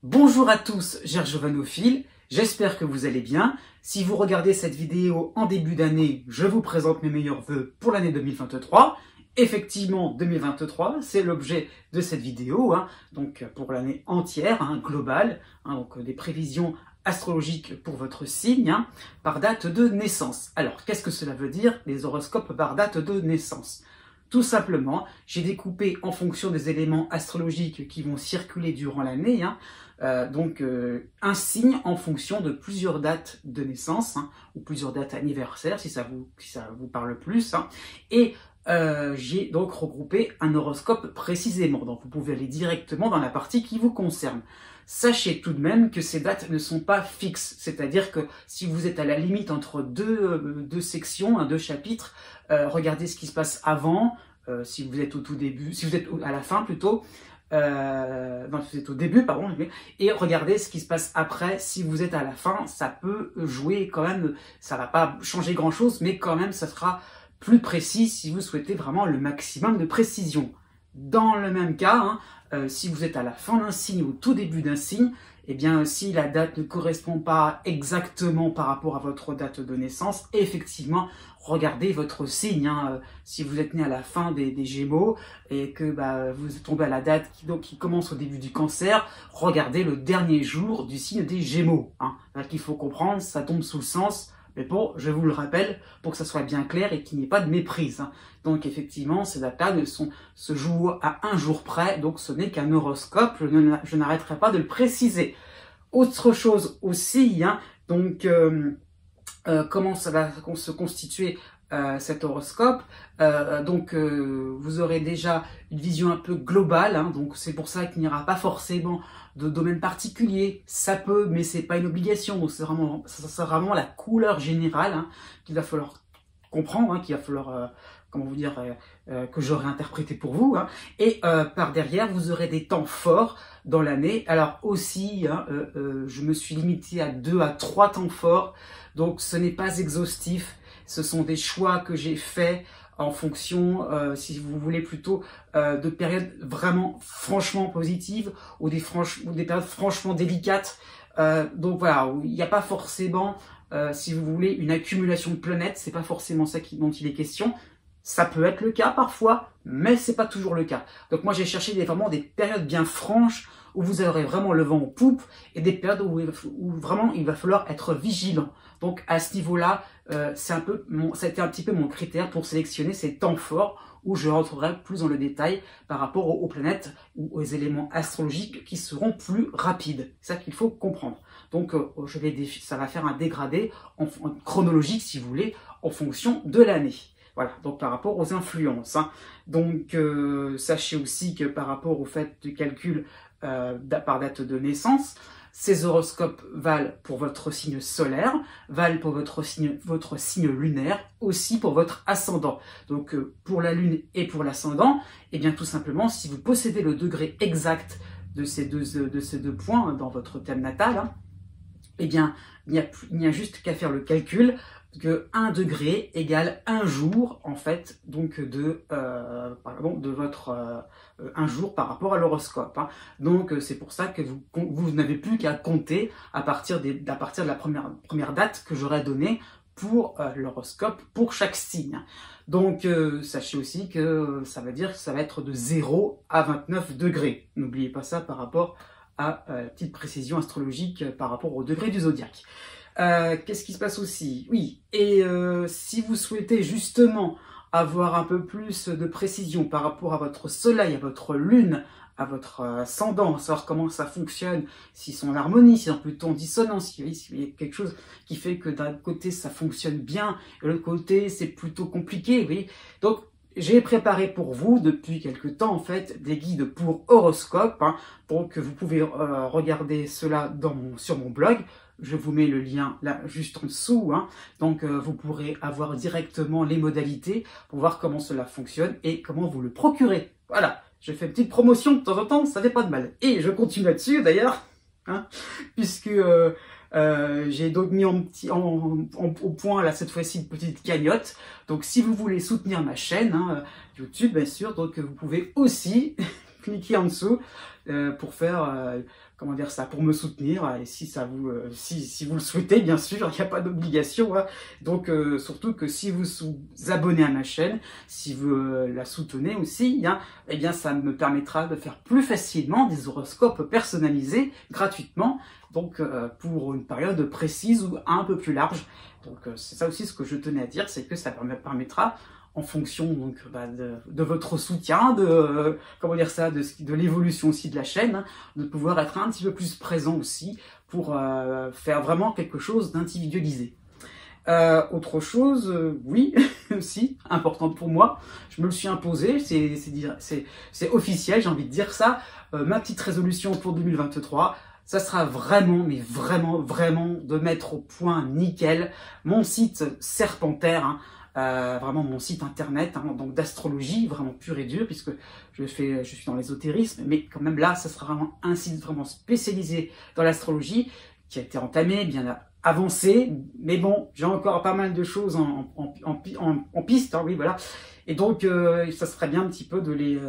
Bonjour à tous, Gergovanophile, j'espère que vous allez bien. Si vous regardez cette vidéo en début d'année, je vous présente mes meilleurs vœux pour l'année 2023. Effectivement, 2023, c'est l'objet de cette vidéo, donc pour l'année entière, globale, donc des prévisions astrologiques pour votre signe, par date de naissance. Alors, qu'est-ce que cela veut dire, les horoscopes par date de naissance? Tout simplement, j'ai découpé en fonction des éléments astrologiques qui vont circuler durant l'année, un signe en fonction de plusieurs dates de naissance, ou plusieurs dates anniversaires, si ça vous parle plus. Et j'ai donc regroupé un horoscope précisément, donc vous pouvez aller directement dans la partie qui vous concerne. Sachez tout de même que ces dates ne sont pas fixes, c'est-à-dire que si vous êtes à la limite entre deux sections, deux chapitres, regardez ce qui se passe avant, si vous êtes au tout début, si vous êtes à la fin plutôt, non, si vous êtes au début, pardon, et regardez ce qui se passe après, si vous êtes à la fin, ça peut jouer quand même, ça va pas changer grand-chose, mais quand même ça sera plus précis si vous souhaitez vraiment le maximum de précision. Dans le même cas, si vous êtes à la fin d'un signe ou au tout début d'un signe, eh bien si la date ne correspond pas exactement par rapport à votre date de naissance, effectivement, regardez votre signe. Si vous êtes né à la fin des Gémeaux et que vous tombez à la date qui commence au début du Cancer, regardez le dernier jour du signe des Gémeaux. Il faut comprendre, ça tombe sous le sens. Mais bon, je vous le rappelle, pour que ça soit bien clair et qu'il n'y ait pas de méprise. Donc effectivement, ces dates-là se jouent à un jour près, donc ce n'est qu'un horoscope, je n'arrêterai pas de le préciser. Autre chose aussi, comment ça va se constituer cet horoscope. Vous aurez déjà une vision un peu globale, donc c'est pour ça qu'il n'y aura pas forcément de domaine particulier. Ça peut, mais c'est pas une obligation. Donc c'est vraiment la couleur générale qu'il va falloir comprendre, qu'il va falloir que j'aurai interprété pour vous. Et par derrière, vous aurez des temps forts dans l'année. Alors aussi, je me suis limité à 2 à 3 temps forts. Donc ce n'est pas exhaustif. Ce sont des choix que j'ai faits en fonction, si vous voulez, plutôt de périodes vraiment franchement positives ou des périodes franchement délicates. Donc voilà, il n'y a pas forcément, si vous voulez, une accumulation de planètes. C'est pas forcément ça dont il est question. Ça peut être le cas parfois, mais c'est pas toujours le cas. Donc moi j'ai cherché vraiment des périodes bien franches où vous aurez vraiment le vent en poupe et des périodes où vraiment il va falloir être vigilant. Donc à ce niveau-là, ça a été un petit peu mon critère pour sélectionner ces temps forts où je rentrerai plus dans le détail par rapport aux planètes ou aux éléments astrologiques qui seront plus rapides. C'est ça qu'il faut comprendre. Donc ça va faire un dégradé en chronologique, si vous voulez, en fonction de l'année. Voilà, donc par rapport aux influences. Donc sachez aussi que par rapport au fait du calcul par date de naissance, ces horoscopes valent pour votre signe solaire, valent pour votre signe lunaire, aussi pour votre ascendant. Donc pour la lune et pour l'ascendant, eh bien tout simplement, si vous possédez le degré exact de ces deux points dans votre thème natal, eh bien il n'y a juste qu'à faire le calcul que 1 degré égale 1 jour, en fait, donc de votre 1 jour par rapport à l'horoscope. Donc c'est pour ça que vous n'avez plus qu'à compter à partir de la première date que j'aurai donnée pour l'horoscope pour chaque signe. Donc sachez aussi que ça veut dire que ça va être de 0 à 29 degrés. N'oubliez pas ça par rapport à la petite précision astrologique par rapport au degré du zodiaque. Qu'est-ce qui se passe aussi? Oui, et si vous souhaitez justement avoir un peu plus de précision par rapport à votre soleil, à votre lune, à votre ascendant, savoir comment ça fonctionne, s'ils sont en harmonie, s'ils sont plutôt en dissonance, s'il y a quelque chose qui fait que d'un côté ça fonctionne bien, et de l'autre côté c'est plutôt compliqué, oui. Donc j'ai préparé pour vous depuis quelque temps en fait des guides pour horoscope, donc vous pouvez regarder cela sur mon blog. Je vous mets le lien là juste en dessous, donc vous pourrez avoir directement les modalités pour voir comment cela fonctionne et comment vous le procurez. Voilà, je fais une petite promotion de temps en temps, ça fait pas de mal. Et je continue là-dessus d'ailleurs, puisque j'ai donc mis au point là cette fois-ci une petite cagnotte. Donc si vous voulez soutenir ma chaîne YouTube bien sûr, donc vous pouvez aussi cliquez en dessous pour faire, comment dire ça, pour me soutenir. Et si ça vous, si vous le souhaitez, bien sûr, il n'y a pas d'obligation. Hein. Donc, surtout que si vous vous abonnez à ma chaîne, si vous la soutenez aussi, hein, eh bien, ça me permettra de faire plus facilement des horoscopes personnalisés gratuitement. Donc, pour une période précise ou un peu plus large. Donc, c'est ça aussi ce que je tenais à dire, c'est que ça permettra, en fonction donc de votre soutien, de comment dire ça, de l'évolution aussi de la chaîne, hein, de pouvoir être un petit peu plus présent aussi pour faire vraiment quelque chose d'individualisé. Autre chose, oui, aussi importante pour moi, je me le suis imposé, c'est officiel, j'ai envie de dire ça. Ma petite résolution pour 2023. Ça sera vraiment, mais vraiment, vraiment de mettre au point nickel mon site Serpentaire, hein, vraiment mon site internet, hein, donc d'astrologie, vraiment pur et dur, puisque je suis dans l'ésotérisme, mais quand même là, ça sera vraiment un site vraiment spécialisé dans l'astrologie, qui a été entamé, bien avancé, mais bon, j'ai encore pas mal de choses en piste, hein, oui, voilà. Et donc, ça serait bien un petit peu de les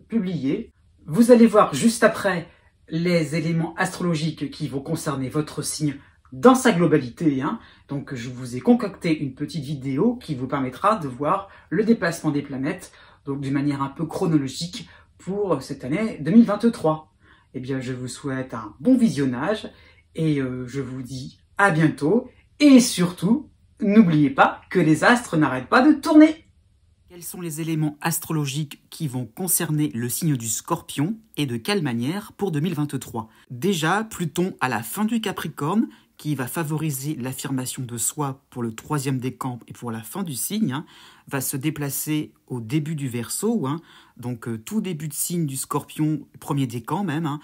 publier. Vous allez voir juste après les éléments astrologiques qui vont concerner votre signe dans sa globalité. Hein. Donc, je vous ai concocté une petite vidéo qui vous permettra de voir le déplacement des planètes, donc d'une manière un peu chronologique pour cette année 2023. Eh bien, je vous souhaite un bon visionnage et je vous dis à bientôt. Et surtout, n'oubliez pas que les astres n'arrêtent pas de tourner. Quels sont les éléments astrologiques qui vont concerner le signe du Scorpion et de quelle manière pour 2023? Déjà, Pluton à la fin du Capricorne, qui va favoriser l'affirmation de soi pour le 3e décan et pour la fin du signe, hein, va se déplacer au début du Verseau, hein, donc tout début de signe du Scorpion, 1er décan même, hein,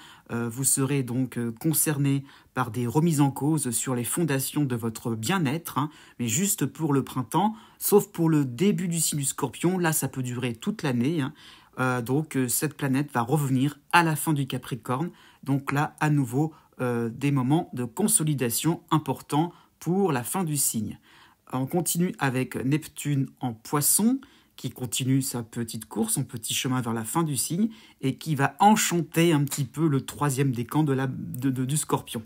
vous serez donc concerné par des remises en cause sur les fondations de votre bien-être, hein, mais juste pour le printemps, sauf pour le début du signe du Scorpion, là ça peut durer toute l'année, hein, donc cette planète va revenir à la fin du Capricorne, donc là à nouveau des moments de consolidation importants pour la fin du signe. On continue avec Neptune en Poisson, qui continue sa petite course, son petit chemin vers la fin du signe, et qui va enchanter un petit peu le 3e décan du Scorpion.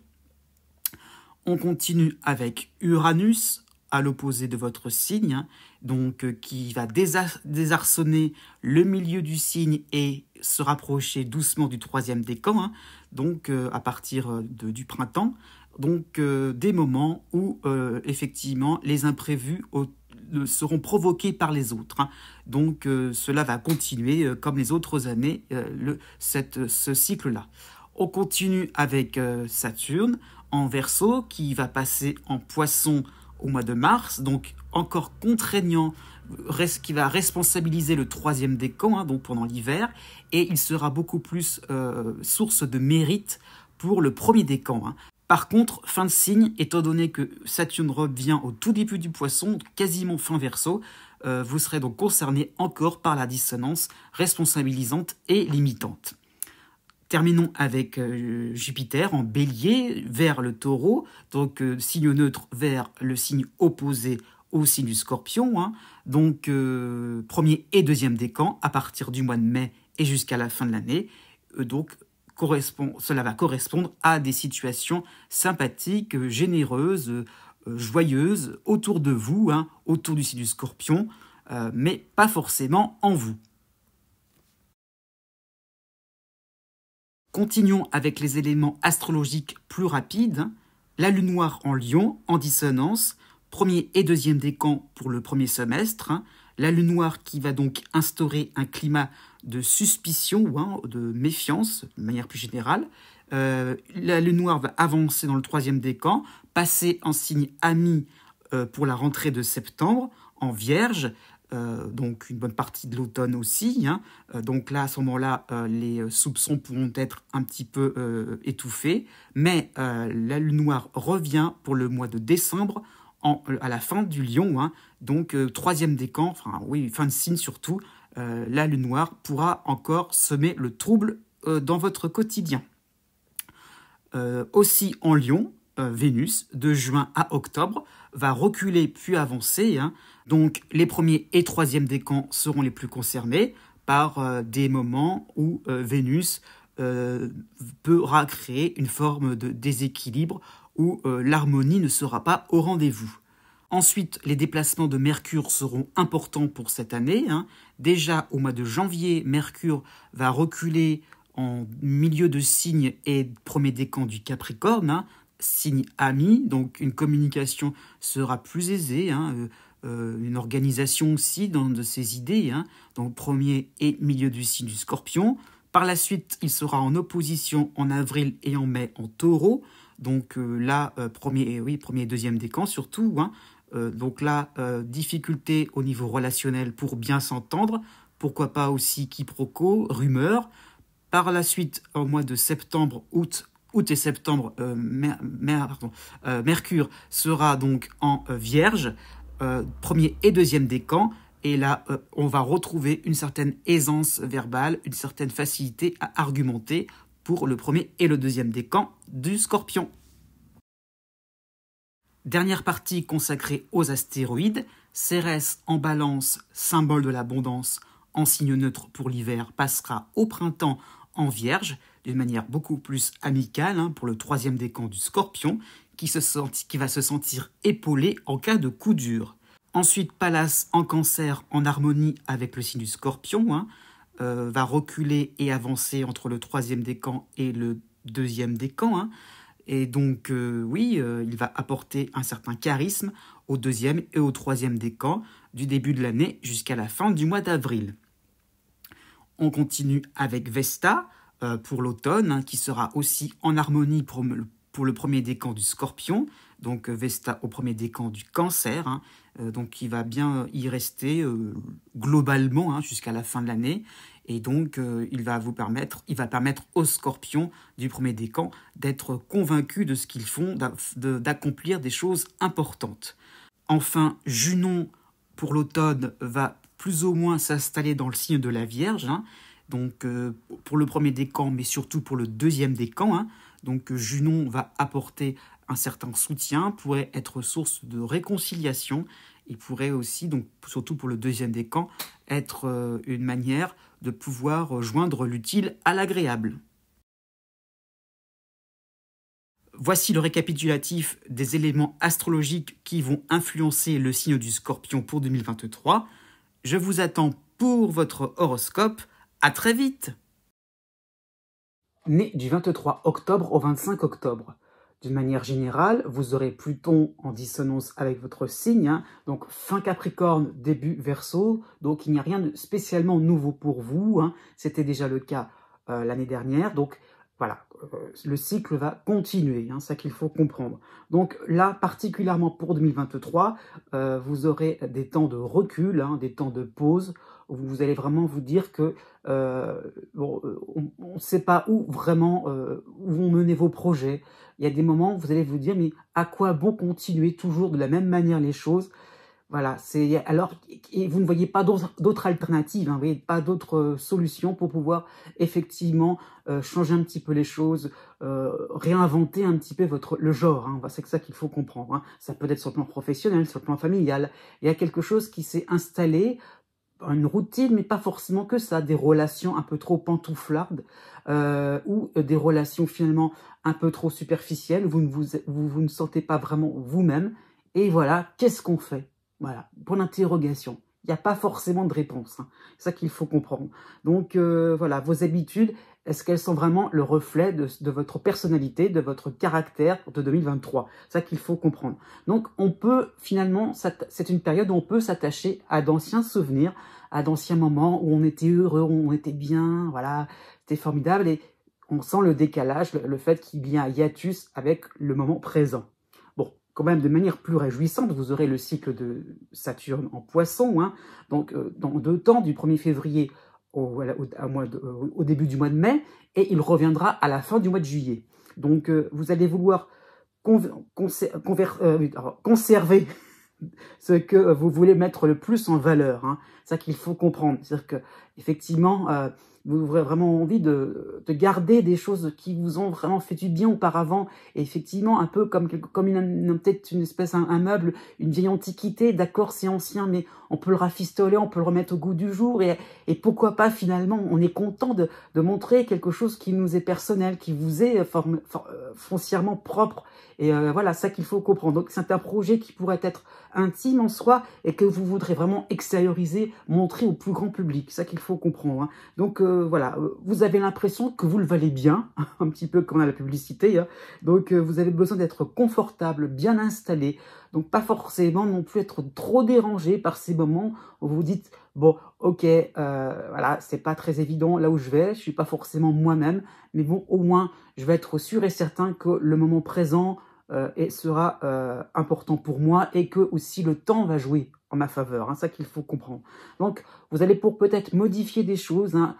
On continue avec Uranus, à l'opposé de votre signe, hein, donc qui va désarçonner le milieu du signe et se rapprocher doucement du 3e décan, hein, donc à partir du printemps, donc des moments où effectivement les imprévus seront provoqués par les autres, hein. Donc cela va continuer comme les autres années, ce cycle-là. On continue avec Saturne en Verseau qui va passer en Poisson au mois de mars, donc encore contraignant, qui va responsabiliser le 3e décan, hein, donc pendant l'hiver, et il sera beaucoup plus source de mérite pour le 1er décan. Hein. Par contre, fin de signe, étant donné que Saturne revient au tout début du Poisson, quasiment fin Verseau, vous serez donc concerné encore par la dissonance responsabilisante et limitante. Terminons avec Jupiter en Bélier vers le Taureau, donc signe neutre vers le signe opposé au signe du Scorpion, hein. Donc 1er et 2e décan à partir du mois de mai et jusqu'à la fin de l'année. Donc cela va correspondre à des situations sympathiques, généreuses, joyeuses autour de vous, hein, autour du signe du Scorpion, mais pas forcément en vous. Continuons avec les éléments astrologiques plus rapides. La lune noire en Lion, en dissonance, 1er et 2e décan pour le 1er semestre. Hein. La lune noire qui va donc instaurer un climat de suspicion ou hein, de méfiance, de manière plus générale. La lune noire va avancer dans le 3e décan, passer en signe ami pour la rentrée de septembre, en Vierge, donc une bonne partie de l'automne aussi. Hein. Donc là, à ce moment-là, les soupçons pourront être un petit peu étouffés. Mais la lune noire revient pour le mois de décembre, à la fin du Lion. Hein. Donc 3e décan, enfin oui, fin de signe surtout, la lune noire pourra encore semer le trouble dans votre quotidien. Aussi en Lion, Vénus, de juin à octobre, va reculer puis avancer. Hein. Donc les 1er et 3e décans seront les plus concernés. par des moments où Vénus pourra créer une forme de déséquilibre où l'harmonie ne sera pas au rendez-vous. Ensuite, les déplacements de Mercure seront importants pour cette année. Déjà, au mois de janvier, Mercure va reculer en milieu de signe et premier décan du Capricorne, signe ami, donc une communication sera plus aisée, une organisation aussi de ses idées, donc premier et milieu du signe du Scorpion. Par la suite, il sera en opposition en avril et en mai en Taureau, donc là, premier et deuxième décan surtout, donc là, difficulté au niveau relationnel pour bien s'entendre, pourquoi pas aussi quiproquo, rumeur. Par la suite, au mois de septembre, août et septembre, Mercure sera donc en Vierge, premier et deuxième décan, et là, on va retrouver une certaine aisance verbale, une certaine facilité à argumenter pour le premier et le deuxième décan du Scorpion. Dernière partie consacrée aux astéroïdes, Cérès en Balance, symbole de l'abondance, en signe neutre pour l'hiver, passera au printemps en Vierge, d'une manière beaucoup plus amicale pour le troisième décan du Scorpion, qui va se sentir épaulé en cas de coup dur. Ensuite, Pallas en Cancer, en harmonie avec le signe du Scorpion, va reculer et avancer entre le troisième décan et le deuxième décan, et donc, il va apporter un certain charisme au deuxième et au troisième décan du début de l'année jusqu'à la fin du mois d'avril. On continue avec Vesta pour l'automne, qui sera aussi en harmonie pour le premier décan du Scorpion. Donc Vesta au premier décan du Cancer, donc il va bien y rester globalement jusqu'à la fin de l'année. Et donc, il va permettre aux Scorpions du premier décan d'être convaincus de ce qu'ils font, d'accomplir des choses importantes. Enfin, Junon, pour l'automne, va plus ou moins s'installer dans le signe de la Vierge, donc pour le premier décan, mais surtout pour le deuxième décan. Donc, Junon va apporter un certain soutien, pourrait être source de réconciliation, et pourrait aussi, donc surtout pour le deuxième décan, être une manière de pouvoir joindre l'utile à l'agréable. Voici le récapitulatif des éléments astrologiques qui vont influencer le signe du Scorpion pour 2023. Je vous attends pour votre horoscope. À très vite! Né du 23 octobre au 25 octobre. D'une manière générale, vous aurez Pluton en dissonance avec votre signe, donc fin Capricorne, début Verseau, donc il n'y a rien de spécialement nouveau pour vous, c'était déjà le cas l'année dernière, donc voilà, le cycle va continuer, c'est ça qu'il faut comprendre. Donc là, particulièrement pour 2023, vous aurez des temps de recul, des temps de pause, où vous allez vraiment vous dire que on ne sait pas où vraiment où vont mener vos projets. Il y a des moments où vous allez vous dire, mais à quoi bon continuer toujours de la même manière les choses? Voilà, et vous ne voyez pas d'autres alternatives, vous voyez pas d'autres solutions pour pouvoir effectivement changer un petit peu les choses, réinventer un petit peu le genre. C'est ça qu'il faut comprendre. Ça peut être sur le plan professionnel, sur le plan familial. Il y a quelque chose qui s'est installé, une routine, mais pas forcément que ça, des relations un peu trop pantouflardes ou des relations finalement un peu trop superficielles, vous ne sentez pas vraiment vous-même, et voilà, qu'est-ce qu'on fait? Voilà, point d'interrogation. Il n'y a pas forcément de réponse, c'est ça qu'il faut comprendre. Donc voilà, vos habitudes, est-ce qu'elles sont vraiment le reflet de votre personnalité, de votre caractère de 2023? C'est ça qu'il faut comprendre. Donc on peut finalement, c'est une période où on peut s'attacher à d'anciens souvenirs, à d'anciens moments où on était heureux, où on était bien, voilà, c'était formidable, et on sent le décalage, le fait qu'il y a un hiatus avec le moment présent. Bon, quand même de manière plus réjouissante, vous aurez le cycle de Saturne en Poisson, donc dans 2 temps, du 1er février au début du mois de mai, et il reviendra à la fin du mois de juillet. Donc vous allez vouloir conserver ce que vous voulez mettre le plus en valeur. C'est ça qu'il faut comprendre. C'est-à-dire que effectivement, vous aurez vraiment envie de garder des choses qui vous ont vraiment fait du bien auparavant. Et effectivement, un peu comme peut-être une espèce, un meuble, une vieille antiquité, d'accord, c'est ancien, mais on peut le rafistoler, on peut le remettre au goût du jour. Et pourquoi pas, finalement, on est content de montrer quelque chose qui nous est personnel, qui vous est foncièrement propre. Et voilà, ça qu'il faut comprendre. Donc, c'est un projet qui pourrait être intime en soi et que vous voudrez vraiment extérioriser, montrer au plus grand public. C'est ça qu'il faut comprendre. Hein. Donc, voilà, vous avez l'impression que vous le valez bien, un petit peu comme à la publicité. Hein. Donc, vous avez besoin d'être confortable, bien installé. Donc, pas forcément non plus être trop dérangé par ces moments où vous vous dites, bon, ok, voilà, c'est pas très évident là où je vais, je suis pas forcément moi-même, mais bon, au moins, je vais être sûr et certain que le moment présent sera important pour moi et que aussi le temps va jouer en ma faveur. Hein, ça qu'il faut comprendre. Donc, vous allez pour peut-être modifier des choses, hein,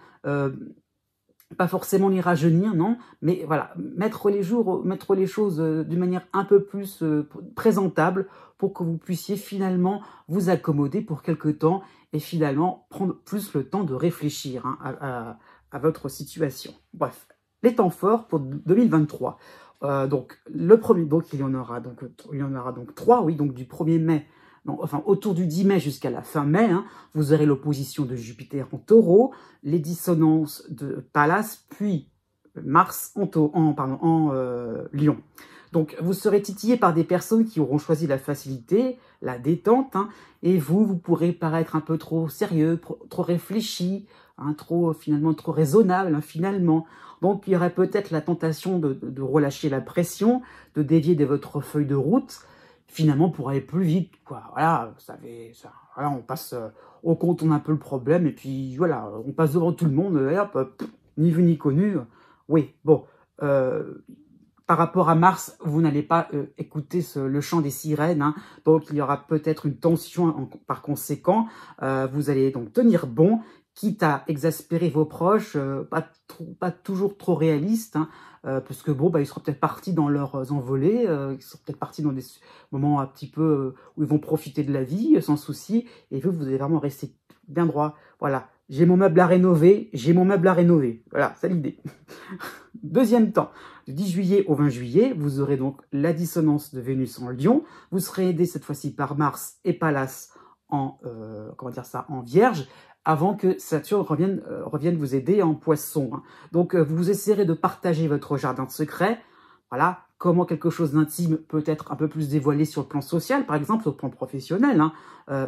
pas forcément les rajeunir, non, mais voilà, mettre les choses d'une manière un peu plus présentable pour que vous puissiez finalement vous accommoder pour quelque temps et finalement prendre plus le temps de réfléchir hein, à votre situation. Bref, les temps forts pour 2023. Donc, le premier, donc il y en aura donc 3, oui, donc du 1er mai, non, enfin autour du 10 mai jusqu'à la fin mai, hein, vous aurez l'opposition de Jupiter en Taureau, les dissonances de Pallas, puis Mars en Lion. Donc, vous serez titillé par des personnes qui auront choisi la facilité, la détente, hein, et vous pourrez paraître un peu trop sérieux, trop réfléchi, hein, finalement trop raisonnable, hein, finalement. Donc, il y aurait peut-être la tentation de relâcher la pression, de dévier de votre feuille de route, finalement pour aller plus vite, quoi. Voilà, voilà, on passe, on contourne un peu le problème, et puis voilà, on passe devant tout le monde, et hop, ni vu ni connu. Oui, bon, par rapport à Mars, vous n'allez pas écouter le chant des sirènes, hein, donc il y aura peut-être une tension par conséquent. Vous allez donc tenir bon, quitte à exaspérer vos proches, pas toujours trop réalistes, hein, parce que bon, ils seront peut-être partis dans leurs envolées, ils seront peut-être partis dans des moments un petit peu où ils vont profiter de la vie sans souci, et vous allez vraiment rester bien droit. Voilà, j'ai mon meuble à rénover, Voilà, c'est l'idée. Deuxième temps, du 10 juillet au 20 juillet, vous aurez donc la dissonance de Vénus en Lion. Vous serez aidé cette fois-ci par Mars et Pallas en Vierge, avant que Saturne revienne vous aider en Poisson. Hein. Donc, vous essaierez de partager votre jardin de secret. Voilà, comment quelque chose d'intime peut être un peu plus dévoilé sur le plan social, par exemple, sur le plan professionnel. Hein.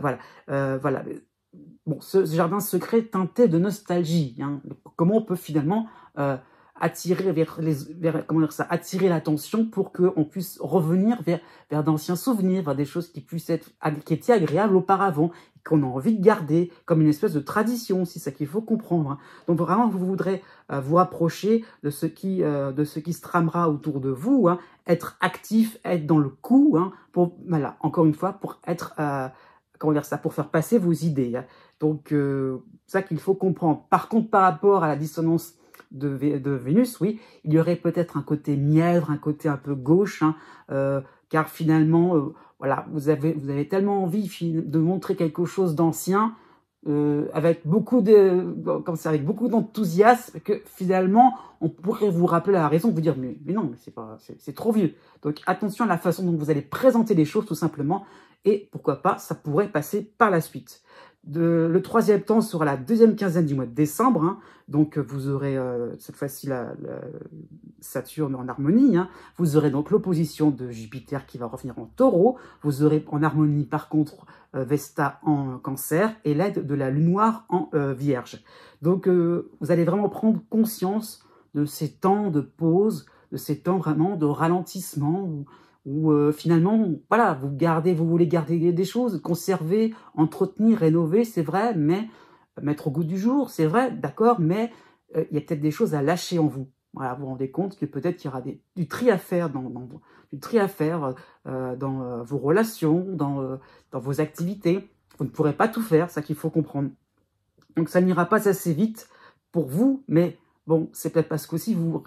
Voilà. Bon, ce jardin secret teinté de nostalgie. Hein. Comment on peut finalement attirer attirer l'attention pour qu'on puisse revenir vers d'anciens souvenirs, vers des choses qui étaient agréables auparavant, qu'on a envie de garder comme une espèce de tradition, c'est ça qu'il faut comprendre. Hein. Donc vraiment, vous voudrez vous rapprocher de ce qui se tramera autour de vous, hein, être actif, être dans le coup, hein, voilà, encore une fois, pour être pour faire passer vos idées. Hein. Donc, ça qu'il faut comprendre. Par contre, par rapport à la dissonance de Vénus, oui, il y aurait peut-être un côté mièvre, un côté un peu gauche, hein, car finalement, voilà, vous avez tellement envie de montrer quelque chose d'ancien, avec beaucoup d'enthousiasme, que finalement, on pourrait vous rappeler à la raison, vous dire, mais non, c'est trop vieux. Donc, attention à la façon dont vous allez présenter les choses, tout simplement, et pourquoi pas, ça pourrait passer par la suite. Le troisième temps sera la deuxième quinzaine du mois de décembre. Hein. Donc, vous aurez cette fois-ci la Saturne en harmonie. Hein. Vous aurez donc l'opposition de Jupiter qui va revenir en Taureau. Vous aurez en harmonie, par contre, Vesta en Cancer et l'aide de la Lune noire en Vierge. Donc, vous allez vraiment prendre conscience de ces temps de pause, de ces temps vraiment de ralentissement où finalement, voilà, vous voulez garder des choses, conserver, entretenir, rénover, c'est vrai, mais mettre au goût du jour, c'est vrai, d'accord, mais il y a peut-être des choses à lâcher en vous. Voilà, vous vous rendez compte que peut-être il y aura du tri à faire dans vos relations, dans vos activités. Vous ne pourrez pas tout faire, c'est ça qu'il faut comprendre. Donc ça n'ira pas assez vite pour vous, mais bon, c'est peut-être parce qu'aussi vous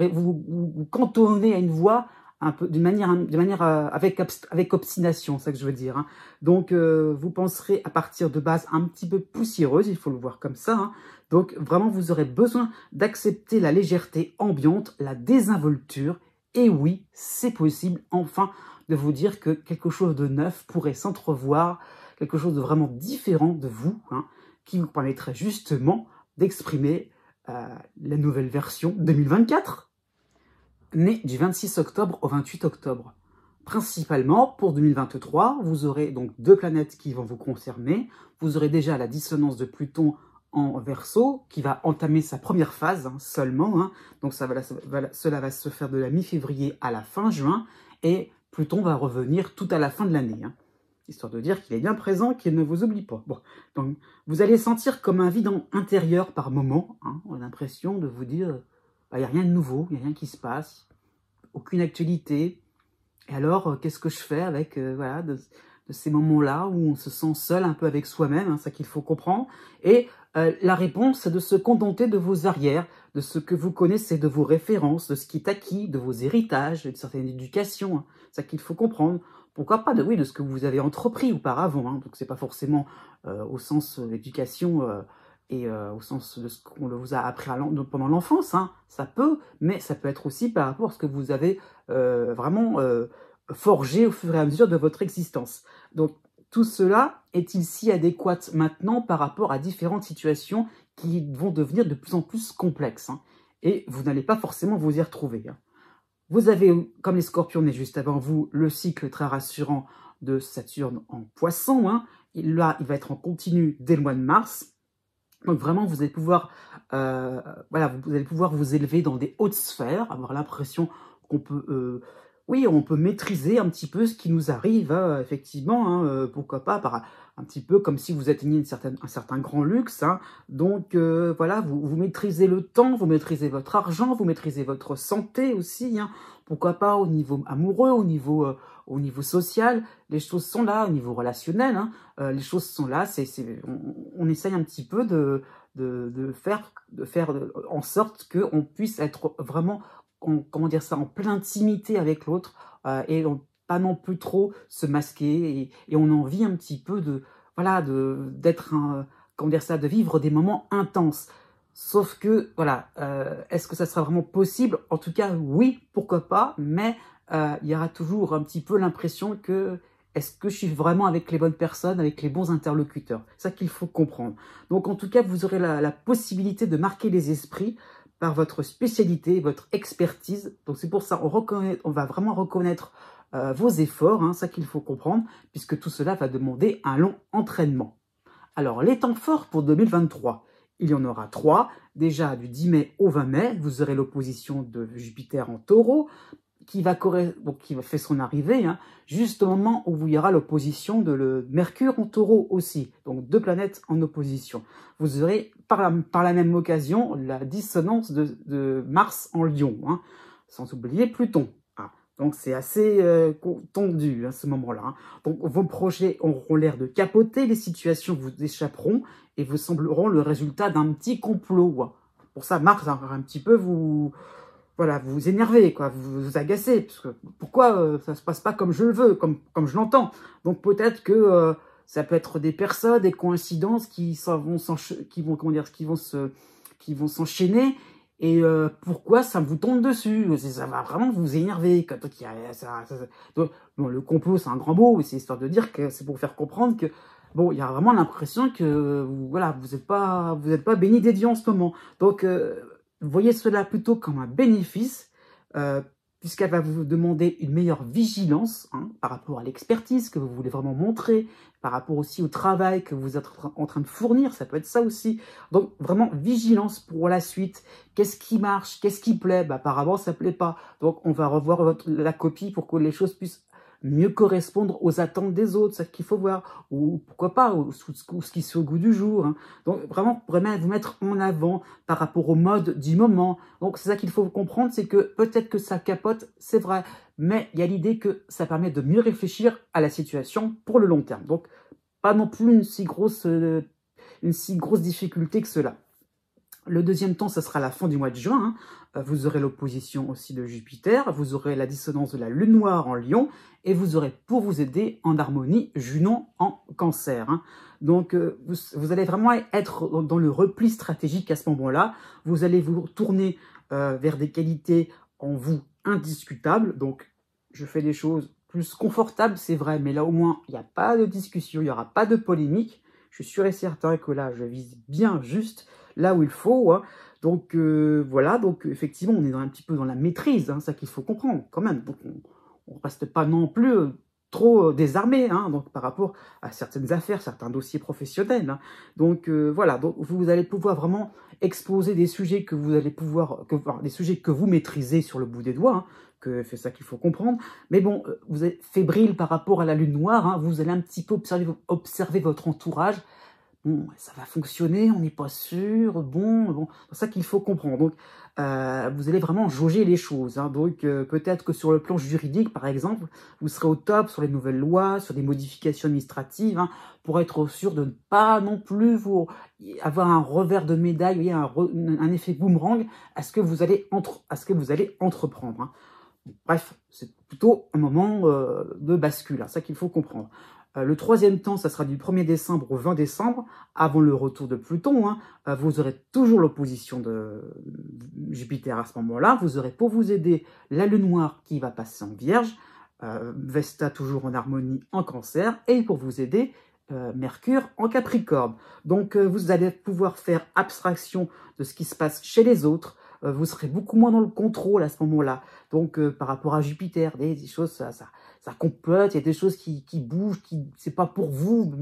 cantonnez à une voie un peu d'une manière avec obstination, c'est ça que je veux dire. Hein. Donc, vous penserez à partir de bases un petit peu poussiéreuses, il faut le voir comme ça. Hein. Donc, vraiment, vous aurez besoin d'accepter la légèreté ambiante, la désinvolture. Et oui, c'est possible, enfin, de vous dire que quelque chose de neuf pourrait s'entrevoir, quelque chose de vraiment différent de vous, hein, qui vous permettrait justement d'exprimer la nouvelle version 2024, née du 26 octobre au 28 octobre. Principalement, pour 2023, vous aurez donc 2 planètes qui vont vous concerner. Vous aurez déjà la dissonance de Pluton en Verseau, qui va entamer sa première phase hein, seulement. Hein. Donc cela va se faire de la mi-février à la fin juin. Et Pluton va revenir tout à la fin de l'année. Hein, histoire de dire qu'il est bien présent, qu'il ne vous oublie pas. Bon, donc vous allez sentir comme un vide intérieur par moment. Hein, on a l'impression de vous dire, il n'y a rien de nouveau, il n'y a rien qui se passe, aucune actualité. Et alors, qu'est-ce que je fais avec voilà, de ces moments-là où on se sent seul un peu avec soi-même, hein, ça qu'il faut comprendre. Et la réponse, c'est de se contenter de vos arrières, de ce que vous connaissez, de vos références, de ce qui est acquis, de vos héritages, d'une certaine éducation, hein, ça qu'il faut comprendre. Pourquoi pas de ce que vous avez entrepris auparavant. Hein, donc, c'est pas forcément au sens d'éducation et au sens de ce qu'on vous a appris pendant l'enfance. Hein, ça peut, mais ça peut être aussi par rapport à ce que vous avez vraiment forgé au fur et à mesure de votre existence. Donc, tout cela est-il si adéquat maintenant par rapport à différentes situations qui vont devenir de plus en plus complexes hein, et vous n'allez pas forcément vous y retrouver. Hein. Vous avez, comme les scorpions nés juste avant vous, le cycle très rassurant de Saturne en Poisson. Hein. Là, il va être en continu dès le mois de mars. Donc vraiment, vous allez pouvoir, voilà, vous allez pouvoir vous élever dans des hautes sphères, avoir l'impression qu'on peut, oui, on peut maîtriser un petit peu ce qui nous arrive, effectivement, hein, pourquoi pas, un petit peu comme si vous atteigniez un certain grand luxe. Hein. Donc voilà, vous maîtrisez le temps, vous maîtrisez votre argent, vous maîtrisez votre santé aussi. Hein. Pourquoi pas au niveau amoureux, au niveau social, les choses sont là, au niveau relationnel, hein, les choses sont là. On essaye un petit peu de faire en sorte qu'on puisse être vraiment comment dire ça, en pleine intimité avec l'autre et pas non plus trop se masquer et on a envie un petit peu de voilà d'être comment dire ça, de vivre des moments intenses. Sauf que voilà, est-ce que ça sera vraiment possible? En tout cas, oui, pourquoi pas, mais il y aura toujours un petit peu l'impression que est-ce que je suis vraiment avec les bonnes personnes, avec les bons interlocuteurs? C'est ça qu'il faut comprendre. Donc en tout cas, vous aurez la possibilité de marquer les esprits par votre spécialité, votre expertise. Donc c'est pour ça on va vraiment reconnaître vos efforts, hein, ça qu'il faut comprendre, puisque tout cela va demander un long entraînement. Alors les temps forts pour 2023, il y en aura 3. Déjà du 10 mai au 20 mai, vous aurez l'opposition de Jupiter en Taureau, qui va faire son arrivée, hein, juste au moment où il y aura l'opposition de Mercure en Taureau aussi, donc 2 planètes en opposition. Vous aurez par la même occasion la dissonance de Mars en Lion, hein, sans oublier Pluton. Ah, donc c'est assez tendu à ce moment-là. Hein. Donc vos projets auront l'air de capoter, les situations vous échapperont et vous sembleront le résultat d'un petit complot. Hein. Pour ça, Mars va un petit peu vous énervez, quoi, vous agacez, parce que pourquoi ça se passe pas comme je le veux, comme je l'entends. Donc peut-être que ça peut être des personnes, des coïncidences qui vont s'enchaîner. Et pourquoi ça vous tombe dessus? Ça va vraiment vous énerver. Donc, bon, le complot, c'est un grand mot, c'est histoire de dire que c'est pour faire comprendre que bon, il y a vraiment l'impression que voilà, vous êtes pas béni des dieux en ce moment. Donc voyez cela plutôt comme un bénéfice, puisqu'elle va vous demander une meilleure vigilance hein, par rapport à l'expertise que vous voulez vraiment montrer, par rapport aussi au travail que vous êtes en train de fournir, ça peut être ça aussi. Donc vraiment vigilance pour la suite. Qu'est-ce qui marche? Qu'est-ce qui plaît? Bah, apparemment ça plaît pas. Donc on va revoir la copie pour que les choses puissent mieux correspondre aux attentes des autres, c'est ce qu'il faut voir, ou pourquoi pas, ou ce qui est au goût du jour. Hein. Donc vraiment vous mettre en avant par rapport au mode du moment. Donc c'est ça qu'il faut comprendre, c'est que peut-être que ça capote, c'est vrai, mais il y a l'idée que ça permet de mieux réfléchir à la situation pour le long terme. Donc pas non plus une si grosse difficulté que cela. Le deuxième temps, ça sera la fin du mois de juin. Vous aurez l'opposition aussi de Jupiter, vous aurez la dissonance de la Lune noire en Lion, et vous aurez pour vous aider en harmonie Junon en Cancer. Donc vous allez vraiment être dans le repli stratégique à ce moment-là. Vous allez vous tourner vers des qualités en vous indiscutables. Donc je fais des choses plus confortables, c'est vrai, mais là au moins il n'y a pas de discussion, il n'y aura pas de polémique. Je suis sûr et certain que là je vise bien juste là où il faut. Donc voilà, donc effectivement on est un petit peu dans la maîtrise, ça qu'il faut comprendre quand même. Donc on ne reste pas non plus trop désarmé, donc par rapport à certaines affaires, certains dossiers professionnels. Donc voilà, donc vous allez pouvoir vraiment exposer des sujets que vous allez pouvoir, des sujets que vous maîtrisez sur le bout des doigts, que c'est ça qu'il faut comprendre. Mais bon, vous êtes fébrile par rapport à la lune noire, vous allez un petit peu observer votre entourage. Bon, ça va fonctionner, on n'est pas sûr, bon, c'est ça qu'il faut comprendre. Donc, vous allez vraiment jauger les choses. Donc, peut-être que sur le plan juridique, par exemple, vous serez au top sur les nouvelles lois, sur des modifications administratives, pour être sûr de ne pas non plus avoir un revers de médaille, vous voyez, un effet boomerang à ce que vous allez entreprendre. Bref, c'est plutôt un moment de bascule, ça qu'il faut comprendre. Le troisième temps, ça sera du 1er décembre au 20 décembre, avant le retour de Pluton. Vous aurez toujours l'opposition de Jupiter à ce moment-là. Vous aurez pour vous aider la Lune noire qui va passer en Vierge, Vesta toujours en harmonie en Cancer, et pour vous aider, Mercure en Capricorne. Donc vous allez pouvoir faire abstraction de ce qui se passe chez les autres. Vous serez beaucoup moins dans le contrôle à ce moment-là. Donc par rapport à Jupiter, des choses, ça complote, il y a des choses qui bougent, c'est pas pour vous.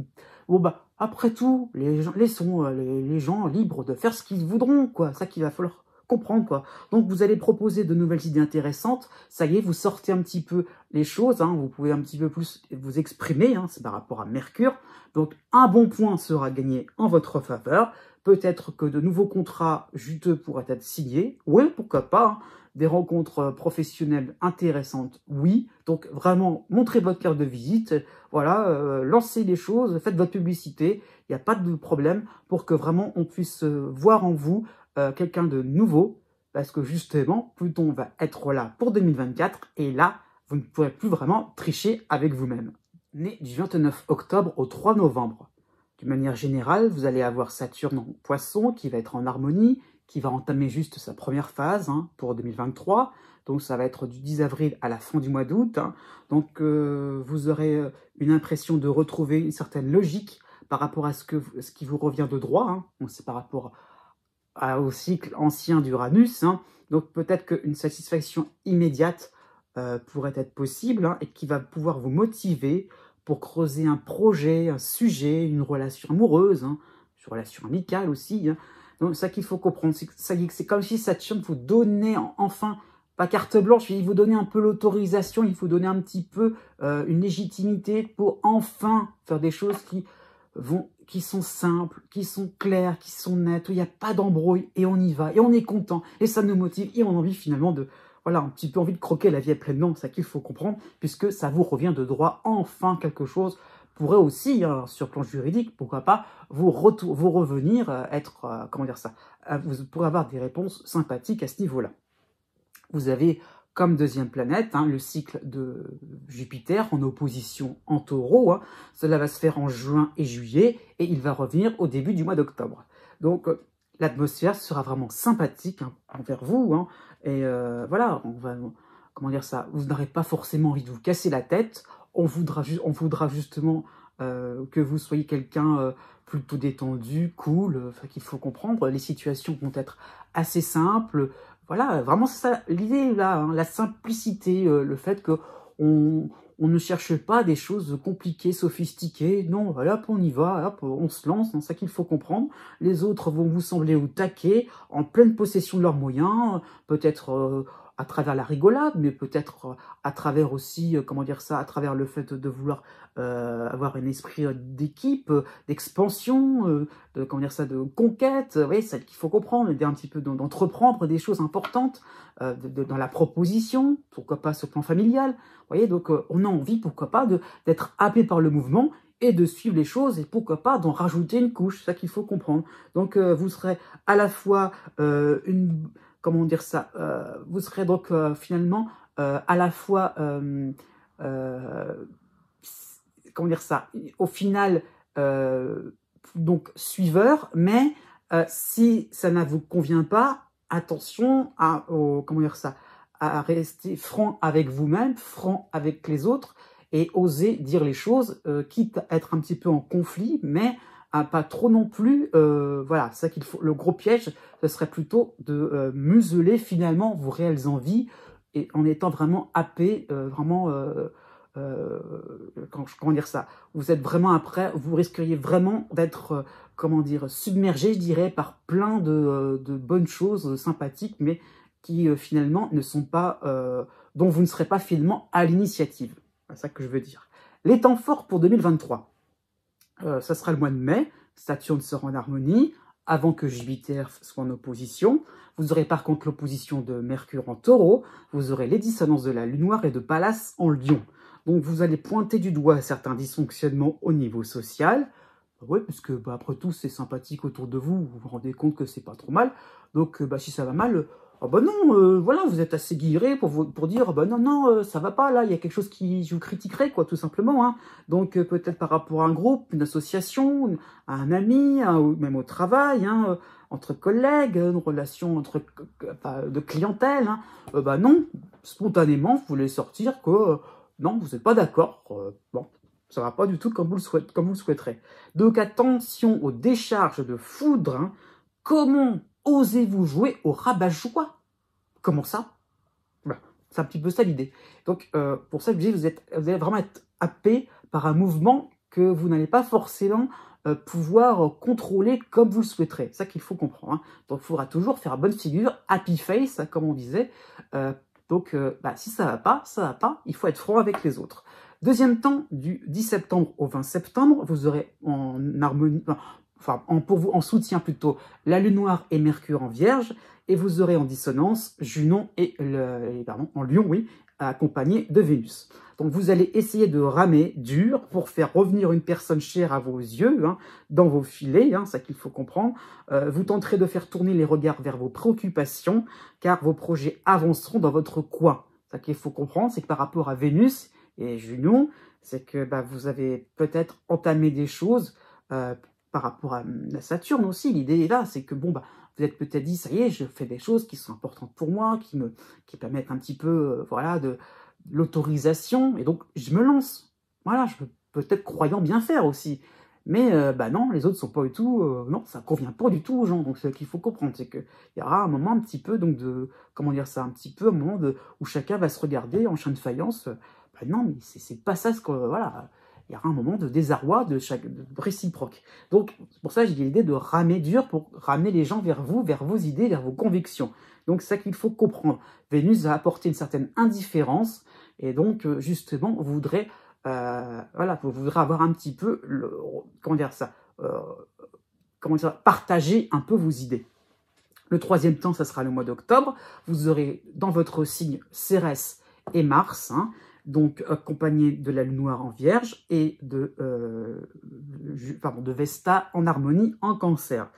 Bon bah après tout, laissons les gens libres de faire ce qu'ils voudront, quoi. Ça qu'il va falloir comprendre, quoi. Donc vous allez proposer de nouvelles idées intéressantes. Ça y est, vous sortez un petit peu les choses, vous pouvez un petit peu plus vous exprimer, c'est par rapport à Mercure. Donc un bon point sera gagné en votre faveur. Peut-être que de nouveaux contrats juteux pourraient être signés. Oui, pourquoi pas. Des rencontres professionnelles intéressantes, oui. Donc vraiment, montrez votre carte de visite. Voilà, lancez les choses, faites votre publicité. Il n'y a pas de problème pour que vraiment on puisse voir en vous quelqu'un de nouveau. Parce que justement, Pluton va être là pour 2024. Et là, vous ne pourrez plus vraiment tricher avec vous-même. Né du 29 octobre au 3 novembre. De manière générale, vous allez avoir Saturne en Poisson qui va être en harmonie, qui va entamer juste sa première phase pour 2023. Donc ça va être du 10 avril à la fin du mois d'août. Donc vous aurez une impression de retrouver une certaine logique par rapport à ce qui vous revient de droit. Donc c'est par rapport au cycle ancien d'Uranus. Donc peut-être qu'une satisfaction immédiate pourrait être possible et qui va pouvoir vous motiver pour creuser un projet, un sujet, une relation amoureuse, une relation amicale aussi. Donc ça qu'il faut comprendre, c'est comme si Saturne vous donnait enfin, pas carte blanche, il vous donnait un peu l'autorisation, il faut donner un petit peu une légitimité pour enfin faire des choses qui sont simples, qui sont claires, qui sont nettes, où il n'y a pas d'embrouille, et on y va, et on est content, et ça nous motive, et on a envie finalement de... Voilà, un petit peu envie de croquer la vie à pleines dents, c'est ça qu'il faut comprendre, puisque ça vous revient de droit, enfin quelque chose pourrait aussi, sur le plan juridique, pourquoi pas, vous revenir, être, comment dire ça, vous pourrez avoir des réponses sympathiques à ce niveau-là. Vous avez comme deuxième planète le cycle de Jupiter en opposition en Taureau. Cela va se faire en juin et juillet, et il va revenir au début du mois d'octobre. Donc, l'atmosphère sera vraiment sympathique envers vous, et voilà, comment dire ça, vous n'aurez pas forcément envie de vous casser la tête, on voudra justement que vous soyez quelqu'un plutôt détendu, cool, qu'il faut comprendre, les situations vont être assez simples, voilà, vraiment c'est ça l'idée là, la simplicité, le fait que on ne cherche pas des choses compliquées, sophistiquées. Non, voilà, on y va, hop, on se lance, c'est ça qu'il faut comprendre. Les autres vont vous sembler au taquet, en pleine possession de leurs moyens, peut-être à travers la rigolade, mais peut-être à travers aussi, comment dire ça, à travers le fait de vouloir avoir un esprit d'équipe, d'expansion, comment dire ça, de conquête. Oui, c'est celle qu'il faut comprendre, un petit peu d'entreprendre des choses importantes dans la proposition, pourquoi pas sur le plan familial. Vous voyez, donc on a envie, pourquoi pas, d'être happé par le mouvement et de suivre les choses et pourquoi pas d'en rajouter une couche, c'est ça qu'il faut comprendre. Donc vous serez à la fois comment dire ça, vous serez donc finalement à la fois comment dire ça, au final donc suiveur, mais si ça ne vous convient pas, attention comment dire ça, à rester franc avec vous-même, franc avec les autres, et oser dire les choses, quitte à être un petit peu en conflit, mais pas trop non plus. Voilà, c'est ça qu'il faut. Le gros piège, ce serait plutôt de museler finalement vos réelles envies, et en étant vraiment happé, vraiment. Comment dire ça, vous êtes vraiment après, vous risqueriez vraiment d'être, comment dire, submergé, je dirais, par plein de bonnes choses sympathiques, mais qui finalement ne sont pas, dont vous ne serez pas finalement à l'initiative. C'est ça que je veux dire. Les temps forts pour 2023, ça sera le mois de mai, Saturne sera en harmonie, avant que Jupiter soit en opposition. Vous aurez par contre l'opposition de Mercure en Taureau, vous aurez les dissonances de la Lune noire et de Pallas en Lion. Donc vous allez pointer du doigt certains dysfonctionnements au niveau social. Oui, parce que après tout, c'est sympathique autour de vous, vous vous rendez compte que c'est pas trop mal. Donc si ça va mal, non, voilà, vous êtes assez guilleré pour dire, non, ça va pas, là, il y a quelque chose qui je vous critiquerai, quoi, tout simplement. Hein. Donc peut-être par rapport à un groupe, une association, à un ami, ou même au travail, hein, entre collègues, une relation de clientèle. Hein. Non, spontanément, vous voulez sortir que... non, vous n'êtes pas d'accord. Bon, ça ne va pas du tout comme vous le souhaiterez. Donc attention aux décharges de foudre. Hein. Comment osez-vous jouer au rabat-joie? Comment ça? Voilà, c'est un petit peu ça l'idée. Donc pour ça, vous allez vraiment être happé par un mouvement que vous n'allez pas forcément pouvoir contrôler comme vous le souhaiterez. C'est ça qu'il faut comprendre. Hein. Donc il faudra toujours faire bonne figure, happy face, hein, comme on disait. Donc, si ça va pas, il faut être franc avec les autres. Deuxième temps, du 10 septembre au 20 septembre, vous aurez en harmonie, pour vous, en soutien plutôt, la Lune noire et Mercure en Vierge, et vous aurez en dissonance Junon en Lion, oui, accompagné de Vénus. Donc vous allez essayer de ramer dur pour faire revenir une personne chère à vos yeux, hein, dans vos filets, hein, c'est ça qu'il faut comprendre. Vous tenterez de faire tourner les regards vers vos préoccupations, car vos projets avanceront dans votre coin. Ça qu'il faut comprendre, c'est que par rapport à Vénus et Junon, c'est que vous avez peut-être entamé des choses par rapport à la Saturne aussi. L'idée est là, c'est que vous êtes peut-être dit, ça y est, je fais des choses qui sont importantes pour moi, qui permettent un petit peu, voilà, de l'autorisation, et donc je me lance. Voilà, je peux peut-être croyant bien faire aussi. Mais non, les autres sont pas du tout, non, ça convient pas du tout aux gens. Donc ce qu'il faut comprendre, c'est qu'il y aura un moment un petit peu, donc comment dire ça, un petit peu un moment où chacun va se regarder en chien de faïence. Non, mais c'est pas ça ce que, voilà. Il y aura un moment de désarroi de réciproque. Donc, c'est pour ça que j'ai l'idée de ramer dur pour ramener les gens vers vous, vers vos idées, vers vos convictions. Donc, c'est ça qu'il faut comprendre. Vénus va apporter une certaine indifférence, et donc, justement, vous voudrez avoir un petit peu, partager un peu vos idées. Le troisième temps, ça sera le mois d'octobre. Vous aurez dans votre signe Cérès et Mars, hein, donc accompagné de la Lune noire en Vierge et de Vesta en harmonie en Cancer.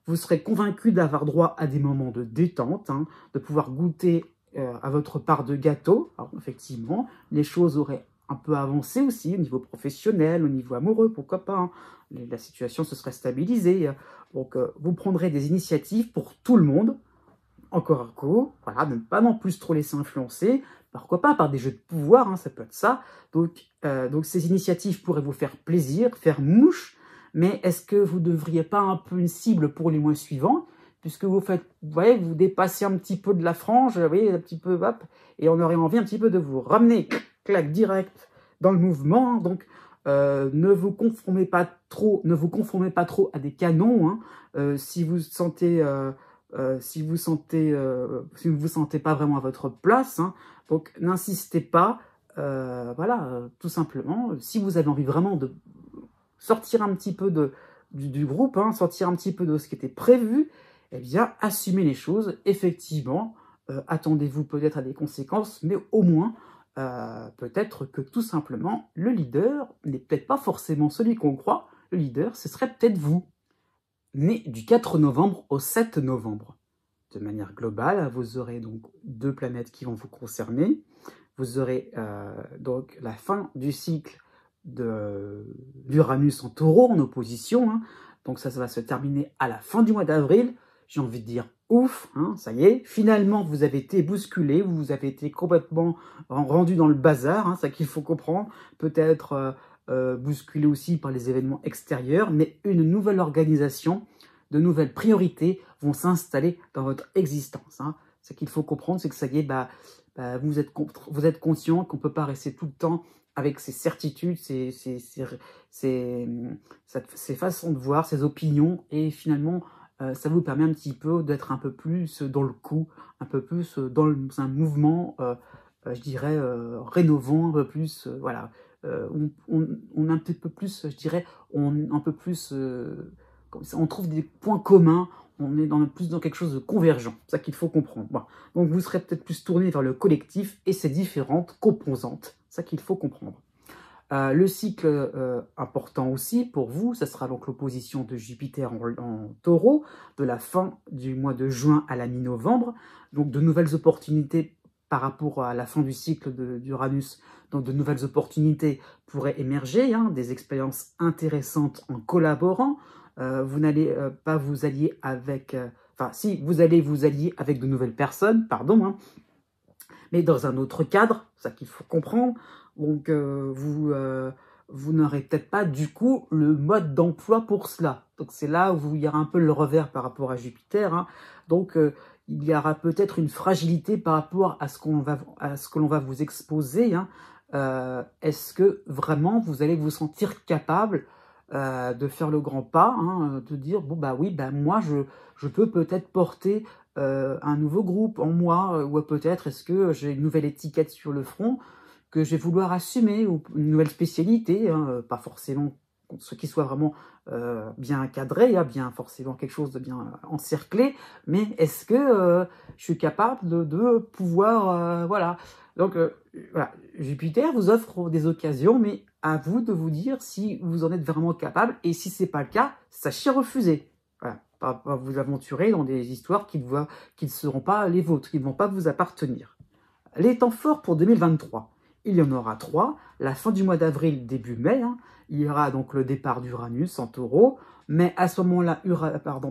Vous serez convaincu d'avoir droit à des moments de détente, hein, de pouvoir goûter à votre part de gâteau. Alors, effectivement, les choses auraient un peu avancé aussi au niveau professionnel, au niveau amoureux, pourquoi pas. Hein. La situation se serait stabilisée. Donc, vous prendrez des initiatives pour tout le monde, encore un coup, voilà, ne pas non plus trop laisser influencer. Pourquoi pas par des jeux de pouvoir, hein, ça peut être ça. Donc ces initiatives pourraient vous faire plaisir, faire mouche, mais est-ce que vous ne devriez pas un peu une cible pour les mois suivants, puisque vous dépassez un petit peu de la frange, vous voyez, un petit peu, hop, et on aurait envie un petit peu de vous ramener, clac, direct dans le mouvement. Donc ne vous conformez pas trop à des canons, hein, si vous sentez... si vous ne vous sentez pas vraiment à votre place, hein, donc n'insistez pas, tout simplement. Si vous avez envie vraiment de sortir un petit peu du groupe, hein, sortir un petit peu de ce qui était prévu, eh bien, assumez les choses, effectivement, attendez-vous peut-être à des conséquences, mais au moins, peut-être que tout simplement, le leader n'est peut-être pas forcément celui qu'on croit. Le leader, ce serait peut-être vous, né du 4 novembre au 7 novembre. De manière globale, vous aurez donc 2 planètes qui vont vous concerner. Vous aurez donc la fin du cycle d'Uranus en Taureau, en opposition. Hein. Donc ça va se terminer à la fin du mois d'avril. J'ai envie de dire ouf, hein, ça y est. Finalement, vous avez été bousculé, vous avez été complètement rendu dans le bazar, hein, c'est ça qu'il faut comprendre. Peut-être bousculé aussi par les événements extérieurs, mais une nouvelle organisation, de nouvelles priorités vont s'installer dans votre existence. Hein. Ce qu'il faut comprendre, c'est que ça y est, vous êtes conscient qu'on ne peut pas rester tout le temps avec ses certitudes, ses façons de voir, ses opinions, et finalement, ça vous permet un petit peu d'être un peu plus dans le coup, un peu plus dans un mouvement, je dirais, rénovant, un peu plus, voilà. On a un petit peu plus, je dirais, un peu plus, on trouve des points communs, on est plus dans quelque chose de convergent, c'est ça qu'il faut comprendre. Bon. Donc vous serez peut-être plus tourné vers le collectif et ses différentes composantes, c'est ça qu'il faut comprendre. Le cycle important aussi pour vous, ça sera donc l'opposition de Jupiter en Taureau, de la fin du mois de juin à la mi-novembre, donc de nouvelles opportunités par rapport à la fin du cycle d'Uranus, donc de nouvelles opportunités pourraient émerger, hein, des expériences intéressantes en collaborant. Vous n'allez pas vous allier avec... Enfin, si, vous allez vous allier avec de nouvelles personnes, pardon, hein, mais dans un autre cadre, c'est ça qu'il faut comprendre. Donc, vous n'aurez peut-être pas, du coup, le mode d'emploi pour cela. Donc, c'est là où il y aura un peu le revers par rapport à Jupiter. Hein. Donc, il y aura peut-être une fragilité par rapport à ce que l'on va vous exposer. Hein. Est-ce que vraiment vous allez vous sentir capable de faire le grand pas, hein, de dire bon bah oui, moi je peux peut-être porter un nouveau groupe en moi, ou peut-être est-ce que j'ai une nouvelle étiquette sur le front que je vais vouloir assumer, ou une nouvelle spécialité, hein, pas forcément ce qui soit vraiment bien cadré, hein, bien forcément quelque chose de bien encerclé, mais est-ce que je suis capable de pouvoir, voilà. Donc voilà, Jupiter vous offre des occasions, mais à vous de vous dire si vous en êtes vraiment capable, et si c'est pas le cas, sachez refuser. Voilà, pas vous aventurer dans des histoires qui ne seront pas les vôtres, qui ne vont pas vous appartenir. Les temps forts pour 2023. Il y en aura 3. La fin du mois d'avril, début mai. Hein, il y aura donc le départ d'Uranus en Taureau. Mais à ce moment-là,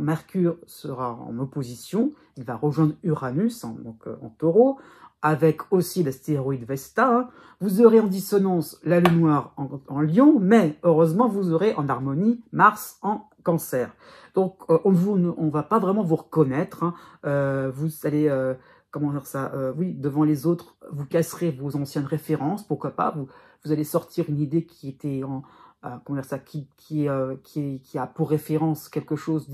Mercure sera en opposition. Il va rejoindre Uranus en Taureau, avec aussi l'astéroïde Vesta. Hein. Vous aurez en dissonance la Lune noire en Lion, mais heureusement, vous aurez en harmonie Mars en Cancer. Donc, on ne va pas vraiment vous reconnaître. Hein. Vous allez... comment dire ça, oui, devant les autres, vous casserez vos anciennes références, pourquoi pas, vous allez sortir une idée qui était comment dire ça, qui a pour référence quelque chose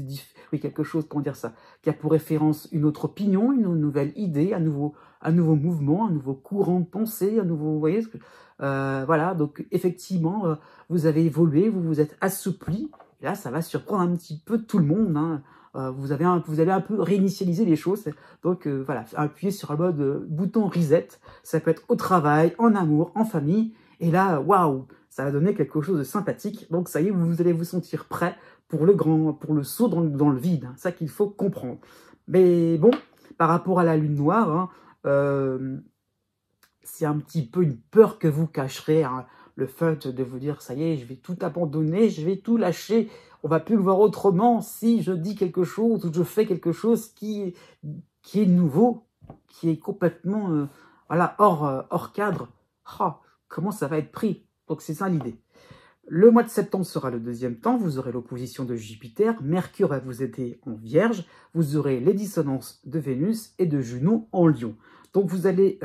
comment dire ça, qui a pour référence une autre opinion, une nouvelle idée, un nouveau mouvement, un nouveau courant de pensée, vous voyez, voilà, donc effectivement, vous avez évolué, vous vous êtes assoupli, et là, ça va surprendre un petit peu tout le monde, hein. Vous allez un peu réinitialiser les choses. Donc voilà, appuyez sur le mode bouton reset. Ça peut être au travail, en amour, en famille. Et là, waouh, ça va donner quelque chose de sympathique. Donc ça y est, vous allez vous sentir prêt pour le saut dans le vide. C'est ça qu'il faut comprendre. Mais bon, par rapport à la lune noire, hein, c'est un petit peu une peur que vous cacherez. Hein, le fait de vous dire, ça y est, je vais tout abandonner, je vais tout lâcher. On va plus le voir autrement si je dis quelque chose ou je fais quelque chose qui est nouveau, qui est complètement voilà, hors cadre. Oh, comment ça va être pris? Donc c'est ça l'idée. Le mois de septembre sera le deuxième temps, vous aurez l'opposition de Jupiter, Mercure va vous aider en Vierge, vous aurez les dissonances de Vénus et de Junon en Lion. Donc vous allez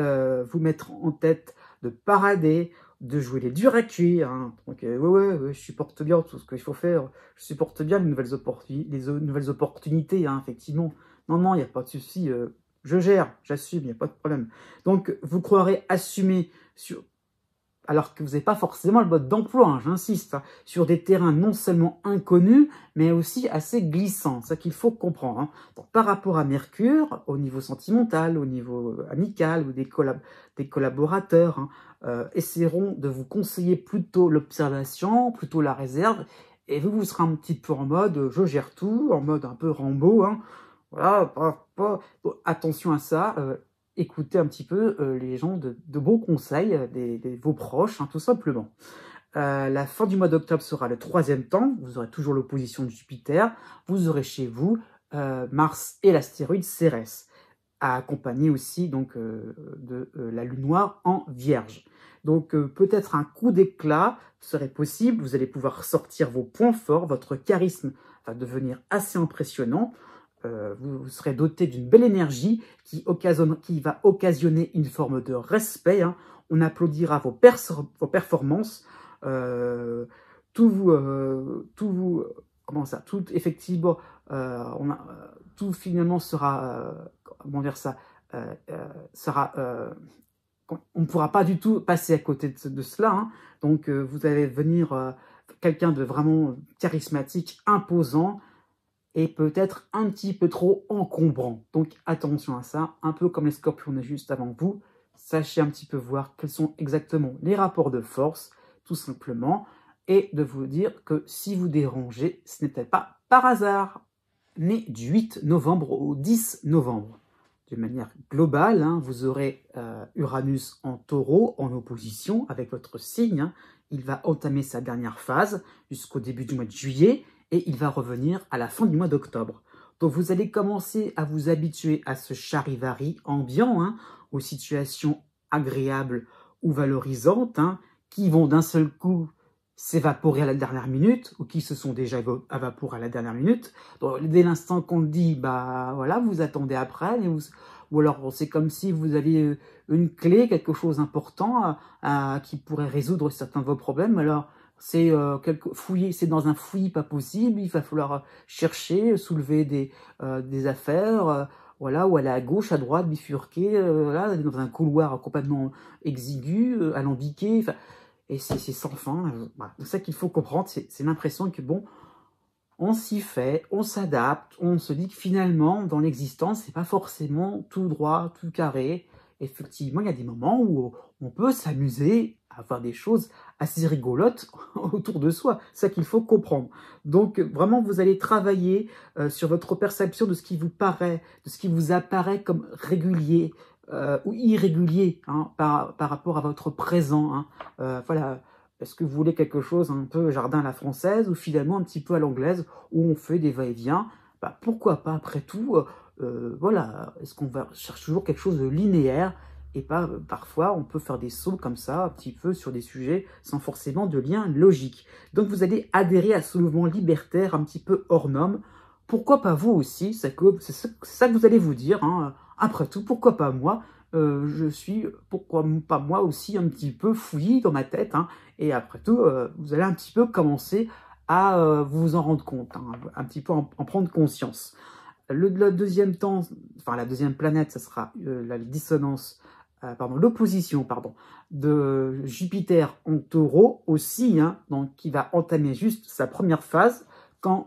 vous mettre en tête de parader, de jouer les durs à cuire. Hein. Donc ouais, je supporte bien tout ce qu'il faut faire. Je supporte bien les nouvelles opportunités, hein, effectivement. Non, il n'y a pas de souci. Je gère, j'assume, il n'y a pas de problème. Donc vous croirez assumer alors que vous n'avez pas forcément le mode d'emploi, hein, j'insiste, hein, sur des terrains non seulement inconnus, mais aussi assez glissants. C'est ça qu'il faut comprendre. Hein. Donc, par rapport à Mercure, au niveau sentimental, au niveau amical ou des collaborateurs, hein, essaieront de vous conseiller plutôt l'observation, plutôt la réserve, et vous serez un petit peu en mode je gère tout, en mode un peu Rambo. Hein. Voilà, attention à ça. Écoutez un petit peu les gens de bons conseils, vos proches, hein, tout simplement. La fin du mois d'octobre sera le 3e temps, vous aurez toujours l'opposition de Jupiter, vous aurez chez vous Mars et l'astéroïde Cérès, accompagné aussi donc, de la lune noire en Vierge. Donc peut-être un coup d'éclat serait possible, vous allez pouvoir sortir vos points forts, votre charisme va devenir assez impressionnant, vous serez doté d'une belle énergie qui va occasionner une forme de respect. Hein. On applaudira vos performances. Tout effectivement, tout finalement sera, comment dire ça, on ne pourra pas du tout passer à côté de cela. Hein. Donc, vous allez venir quelqu'un de vraiment charismatique, imposant, et peut-être un petit peu trop encombrant. Donc attention à ça, un peu comme les scorpions juste avant vous, sachez un petit peu voir quels sont exactement les rapports de force, tout simplement, et de vous dire que si vous dérangez, ce n'était pas par hasard. Né du 8 novembre au 10 novembre. De manière globale, hein, vous aurez Uranus en taureau, en opposition avec votre signe. Hein. Il va entamer sa dernière phase jusqu'au début du mois de juillet, et il va revenir à la fin du mois d'octobre. Donc vous allez commencer à vous habituer à ce charivari ambiant, hein, aux situations agréables ou valorisantes, hein, qui vont d'un seul coup s'évaporer à la dernière minute, ou qui se sont déjà évaporés à la dernière minute. Donc, dès l'instant qu'on le dit, bah voilà, vous attendez après, ou alors c'est comme si vous aviez une clé, quelque chose d'important qui pourrait résoudre certains de vos problèmes. Alors c'est c'est dans un fouillis pas possible, il va falloir chercher, soulever des affaires, voilà, ou aller à gauche, à droite, bifurquer, voilà, dans un couloir complètement exigu, alambiqué, et c'est sans fin. Voilà. C'est ça qu'il faut comprendre, c'est l'impression que bon, on s'y fait, on s'adapte, on se dit que finalement, dans l'existence, c'est pas forcément tout droit, tout carré. Effectivement, il y a des moments où on peut s'amuser à faire des choses assez rigolotes autour de soi. C'est ça qu'il faut comprendre. Donc, vraiment, vous allez travailler sur votre perception de ce qui vous paraît, de ce qui vous apparaît comme régulier ou irrégulier, hein, par rapport à votre présent. Hein. Voilà. Est-ce que vous voulez quelque chose un peu jardin à la française ou finalement un petit peu à l'anglaise où on fait des va-et-vient? Bah, pourquoi pas, après tout, voilà, est-ce qu'on cherche toujours quelque chose de linéaire et pas, parfois, on peut faire des sauts comme ça, un petit peu sur des sujets sans forcément de lien logique. Donc, vous allez adhérer à ce mouvement libertaire un petit peu hors norme. Pourquoi pas vous aussi? C'est ça que vous allez vous dire. Hein. Après tout, pourquoi pas moi? Je suis, pourquoi pas moi aussi, un petit peu fouillis dans ma tête. Hein. Et après tout, vous allez un petit peu commencer à vous en rendre compte, hein, un petit peu en prendre conscience. Le deuxième temps, enfin la deuxième planète, ça sera la dissonance, l'opposition, de Jupiter en taureau aussi, hein, donc qui va entamer juste sa première phase, quand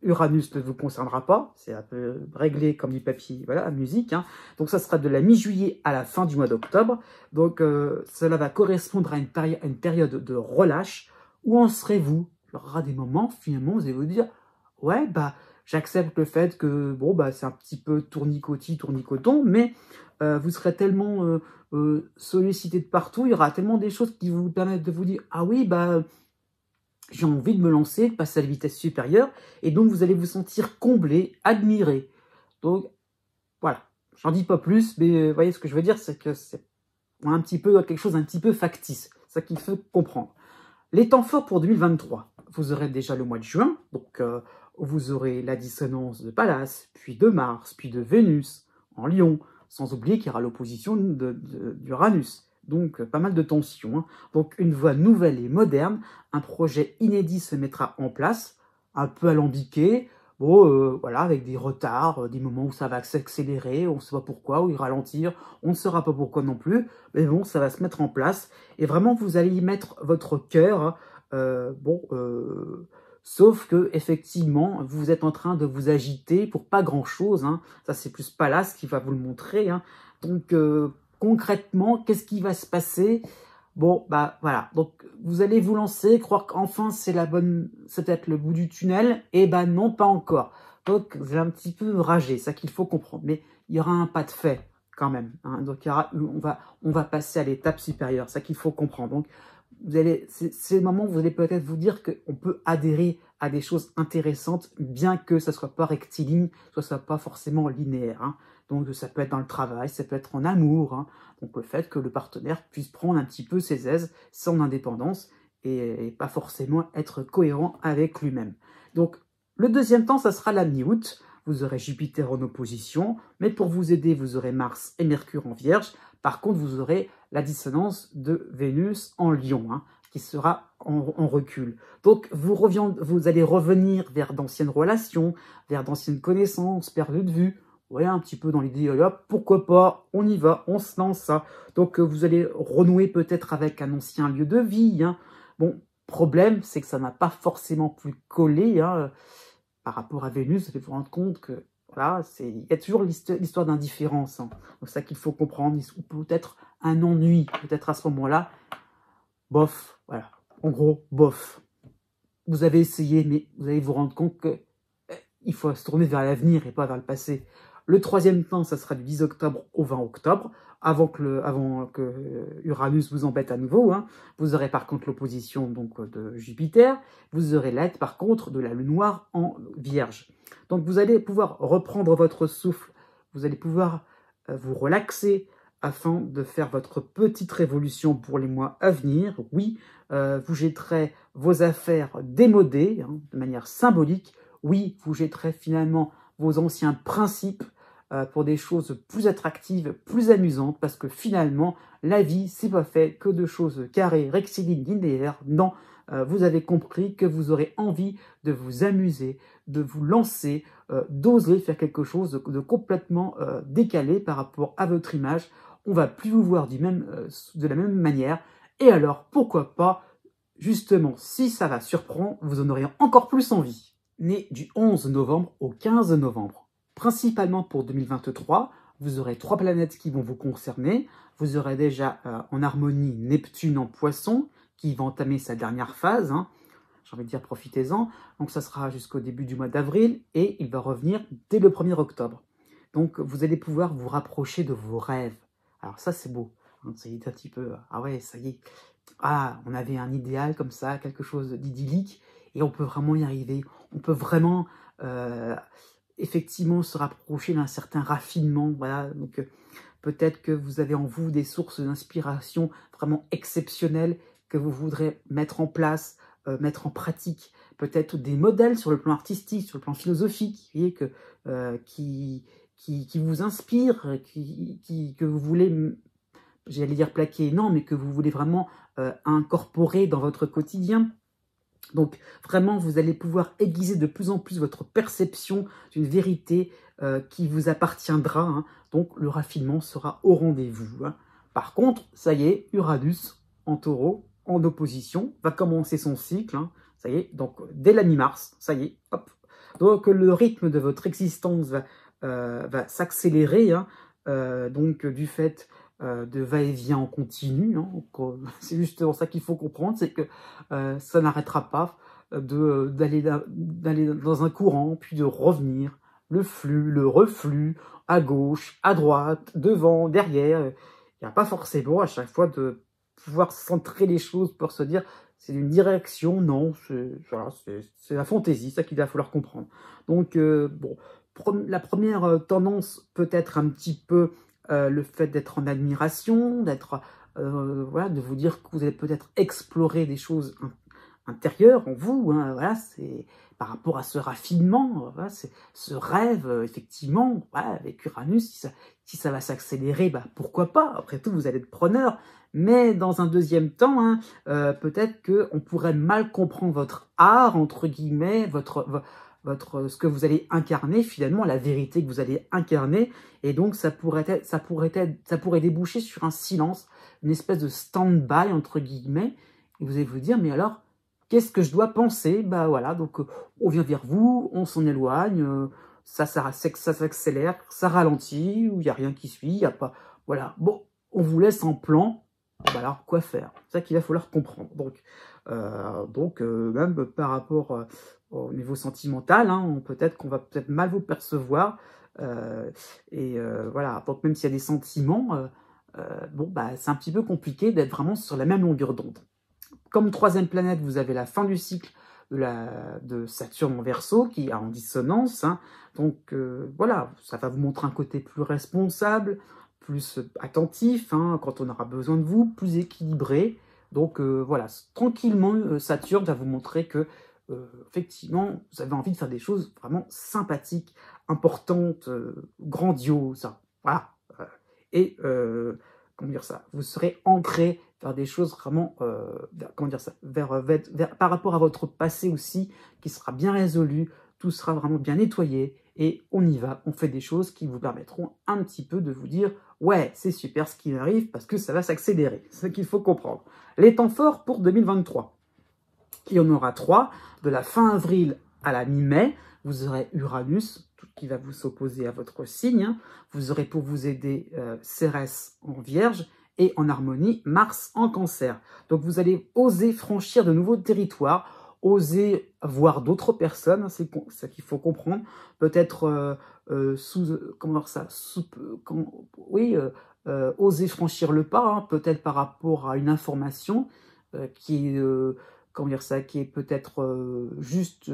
Uranus ne vous concernera pas, c'est un peu réglé comme du papier, voilà, musique. Hein. Donc ça sera de la mi-juillet à la fin du mois d'octobre. Donc cela va correspondre à une période de relâche. Où en serez-vous? Il y aura des moments, finalement, vous allez vous dire, ouais, bah j'accepte le fait que, bon, bah c'est un petit peu tournicoton, mais vous serez tellement sollicité de partout, il y aura tellement des choses qui vous permettent de vous dire, ah oui, bah j'ai envie de me lancer, de passer à la vitesse supérieure, et donc vous allez vous sentir comblé, admiré. Donc, voilà, j'en dis pas plus, mais vous voyez ce que je veux dire, c'est que c'est un petit peu quelque chose d'un petit peu factice, c'est ça qu'il faut comprendre. Les temps forts pour 2023, vous aurez déjà le mois de juin, donc vous aurez la dissonance de Pallas, puis de Mars, puis de Vénus en Lion, sans oublier qu'il y aura l'opposition d'Uranus. Donc, pas mal de tensions. Hein. Donc, une voie nouvelle et moderne, un projet inédit se mettra en place, un peu alambiqué. bon, voilà, avec des retards, des moments où ça va s'accélérer, on ne sait pas pourquoi, ou ralentir, on ne saura pas pourquoi non plus, mais bon, ça va se mettre en place, et vraiment, vous allez y mettre votre cœur, hein. Sauf que, effectivement, vous êtes en train de vous agiter pour pas grand-chose, hein. Ça, c'est plus Pallas qui va vous le montrer, hein. Donc, concrètement, qu'est-ce qui va se passer? Bon, bah voilà, donc vous allez vous lancer, croire qu'enfin c'est c'est peut-être le bout du tunnel, et ben non, pas encore. Donc vous allez un petit peu rager, c'est ça qu'il faut comprendre, mais il y aura un pas de fait quand même, hein. Donc on va passer à l'étape supérieure, c'est ça qu'il faut comprendre. Donc c'est le moment où vous allez peut-être vous dire qu'on peut adhérer à des choses intéressantes, bien que ça soit pas rectiligne, que ça soit pas forcément linéaire, hein. Donc ça peut être dans le travail, ça peut être en amour, hein. Donc le fait que le partenaire puisse prendre un petit peu ses aises, son indépendance, et pas forcément être cohérent avec lui-même. Donc le deuxième temps, ça sera la mi-août. Vous aurez Jupiter en opposition, mais pour vous aider, vous aurez Mars et Mercure en Vierge. Par contre, vous aurez la dissonance de Vénus en Lion, hein, qui sera en recul. Donc vous allez revenir vers d'anciennes relations, vers d'anciennes connaissances, perdues de vue. Ouais, un petit peu dans l'idée, hop, pourquoi pas, on y va, on se lance ça. Donc vous allez renouer peut-être avec un ancien lieu de vie, hein. Bon, problème, c'est que ça n'a pas forcément plus collé, hein, par rapport à Vénus. Vous allez vous rendre compte que, voilà, il y a toujours l'histoire d'indifférence, hein. Donc c'est ça qu'il faut comprendre, ou peut-être un ennui, peut-être à ce moment-là, bof, voilà, en gros, bof. Vous avez essayé, mais vous allez vous rendre compte que il faut se tourner vers l'avenir et pas vers le passé. Le troisième temps, ça sera du 10 octobre au 20 octobre, avant que Uranus vous embête à nouveau, hein. Vous aurez par contre l'opposition donc de Jupiter, vous aurez l'aide par contre de la Lune noire en Vierge. Donc vous allez pouvoir reprendre votre souffle, vous allez pouvoir vous relaxer afin de faire votre petite révolution pour les mois à venir. Oui, vous jetterez vos affaires démodées, hein, de manière symbolique. Oui, vous jetterez finalement vos anciens principes pour des choses plus attractives, plus amusantes, parce que finalement, la vie, c'est pas fait que de choses carrées, rectilignes, linéaires. Non, vous avez compris que vous aurez envie de vous amuser, de vous lancer, d'oser faire quelque chose de complètement décalé par rapport à votre image. On va plus vous voir de la même manière. Et alors, pourquoi pas, justement, si ça va surprendre, vous en aurez encore plus envie. Né du 11 novembre au 15 novembre. Principalement pour 2023, vous aurez 3 planètes qui vont vous concerner. Vous aurez déjà en harmonie Neptune en Poisson, qui va entamer sa dernière phase, hein. J'ai envie de dire profitez-en. Donc ça sera jusqu'au début du mois d'avril et il va revenir dès le 1er octobre. Donc vous allez pouvoir vous rapprocher de vos rêves. Alors ça c'est beau, hein, c'est un petit peu, ah ouais, ça y est, ah, on avait un idéal comme ça, quelque chose d'idyllique, et on peut vraiment y arriver. On peut vraiment effectivement se rapprocher d'un certain raffinement. Voilà. Donc peut-être que vous avez en vous des sources d'inspiration vraiment exceptionnelles que vous voudrez mettre en place, mettre en pratique. Peut-être des modèles sur le plan artistique, sur le plan philosophique, vous voyez, qui vous inspirent, que vous voulez, j'allais dire plaquer, non, mais que vous voulez vraiment incorporer dans votre quotidien. Donc vraiment, vous allez pouvoir aiguiser de plus en plus votre perception d'une vérité qui vous appartiendra, hein. Donc le raffinement sera au rendez-vous, hein. Par contre, ça y est, Uranus en Taureau, en opposition, va commencer son cycle, hein. Ça y est, donc dès la mi-mars, ça y est, hop. Donc le rythme de votre existence va s'accélérer, hein, donc du fait de va-et-vient en continu, hein. C'est justement ça qu'il faut comprendre, c'est que ça n'arrêtera pas d'aller dans un courant, puis de revenir, le flux, le reflux, à gauche, à droite, devant, derrière. Il n'y a pas forcément à chaque fois de pouvoir centrer les choses pour se dire c'est une direction, non, c'est la fantaisie, ça qu'il va falloir comprendre. Donc, bon, la première tendance peut être un petit peu le fait d'être en admiration, voilà, de vous dire que vous allez peut-être explorer des choses intérieures en vous, hein, voilà, c'est par rapport à ce raffinement, voilà, ce rêve, effectivement, voilà, avec Uranus, si ça va s'accélérer, bah, pourquoi pas, après tout, vous allez être preneur, mais dans un deuxième temps, hein, peut-être qu'on pourrait mal comprendre votre art, entre guillemets, ce que vous allez incarner, finalement, la vérité que vous allez incarner. Et donc, ça pourrait déboucher sur un silence, une espèce de stand-by, entre guillemets. Et vous allez vous dire, mais alors, qu'est-ce que je dois penser? Bah voilà, donc on vient vers vous, on s'en éloigne, ça s'accélère, ça ralentit, ou il n'y a rien qui suit, il n'y a pas... Voilà, bon, on vous laisse en plan, bah alors quoi faire? C'est ça qu'il va falloir comprendre. Donc même par rapport au niveau sentimental, hein, peut-être qu'on va mal vous percevoir, voilà, donc même s'il y a des sentiments, bon, bah, c'est un petit peu compliqué d'être vraiment sur la même longueur d'onde. Comme troisième planète, vous avez la fin du cycle de Saturne en Verseau, qui est en dissonance. Hein. Donc voilà, ça va vous montrer un côté plus responsable, plus attentif, hein, quand on aura besoin de vous, plus équilibré. Donc voilà, tranquillement, Saturne va vous montrer que, effectivement, vous avez envie de faire des choses vraiment sympathiques, importantes, grandioses. Hein. Voilà. Comment dire ça, vous serez ancré vers des choses vraiment, comment dire ça, par rapport à votre passé aussi, qui sera bien résolu, tout sera vraiment bien nettoyé, et on y va, on fait des choses qui vous permettront un petit peu de vous dire, ouais, c'est super ce qui arrive, parce que ça va s'accélérer, c'est ce qu'il faut comprendre. Les temps forts pour 2023, il y en aura 3, de la fin avril à la mi-mai, vous aurez Uranus, qui va vous s'opposer à votre signe. Hein. Vous aurez pour vous aider Cérès en Vierge et en harmonie Mars en Cancer. Donc vous allez oser franchir de nouveaux territoires, oser voir d'autres personnes, c'est ça qu'il faut comprendre. Peut-être oser franchir le pas, hein, peut-être par rapport à une information qui est qui est peut-être juste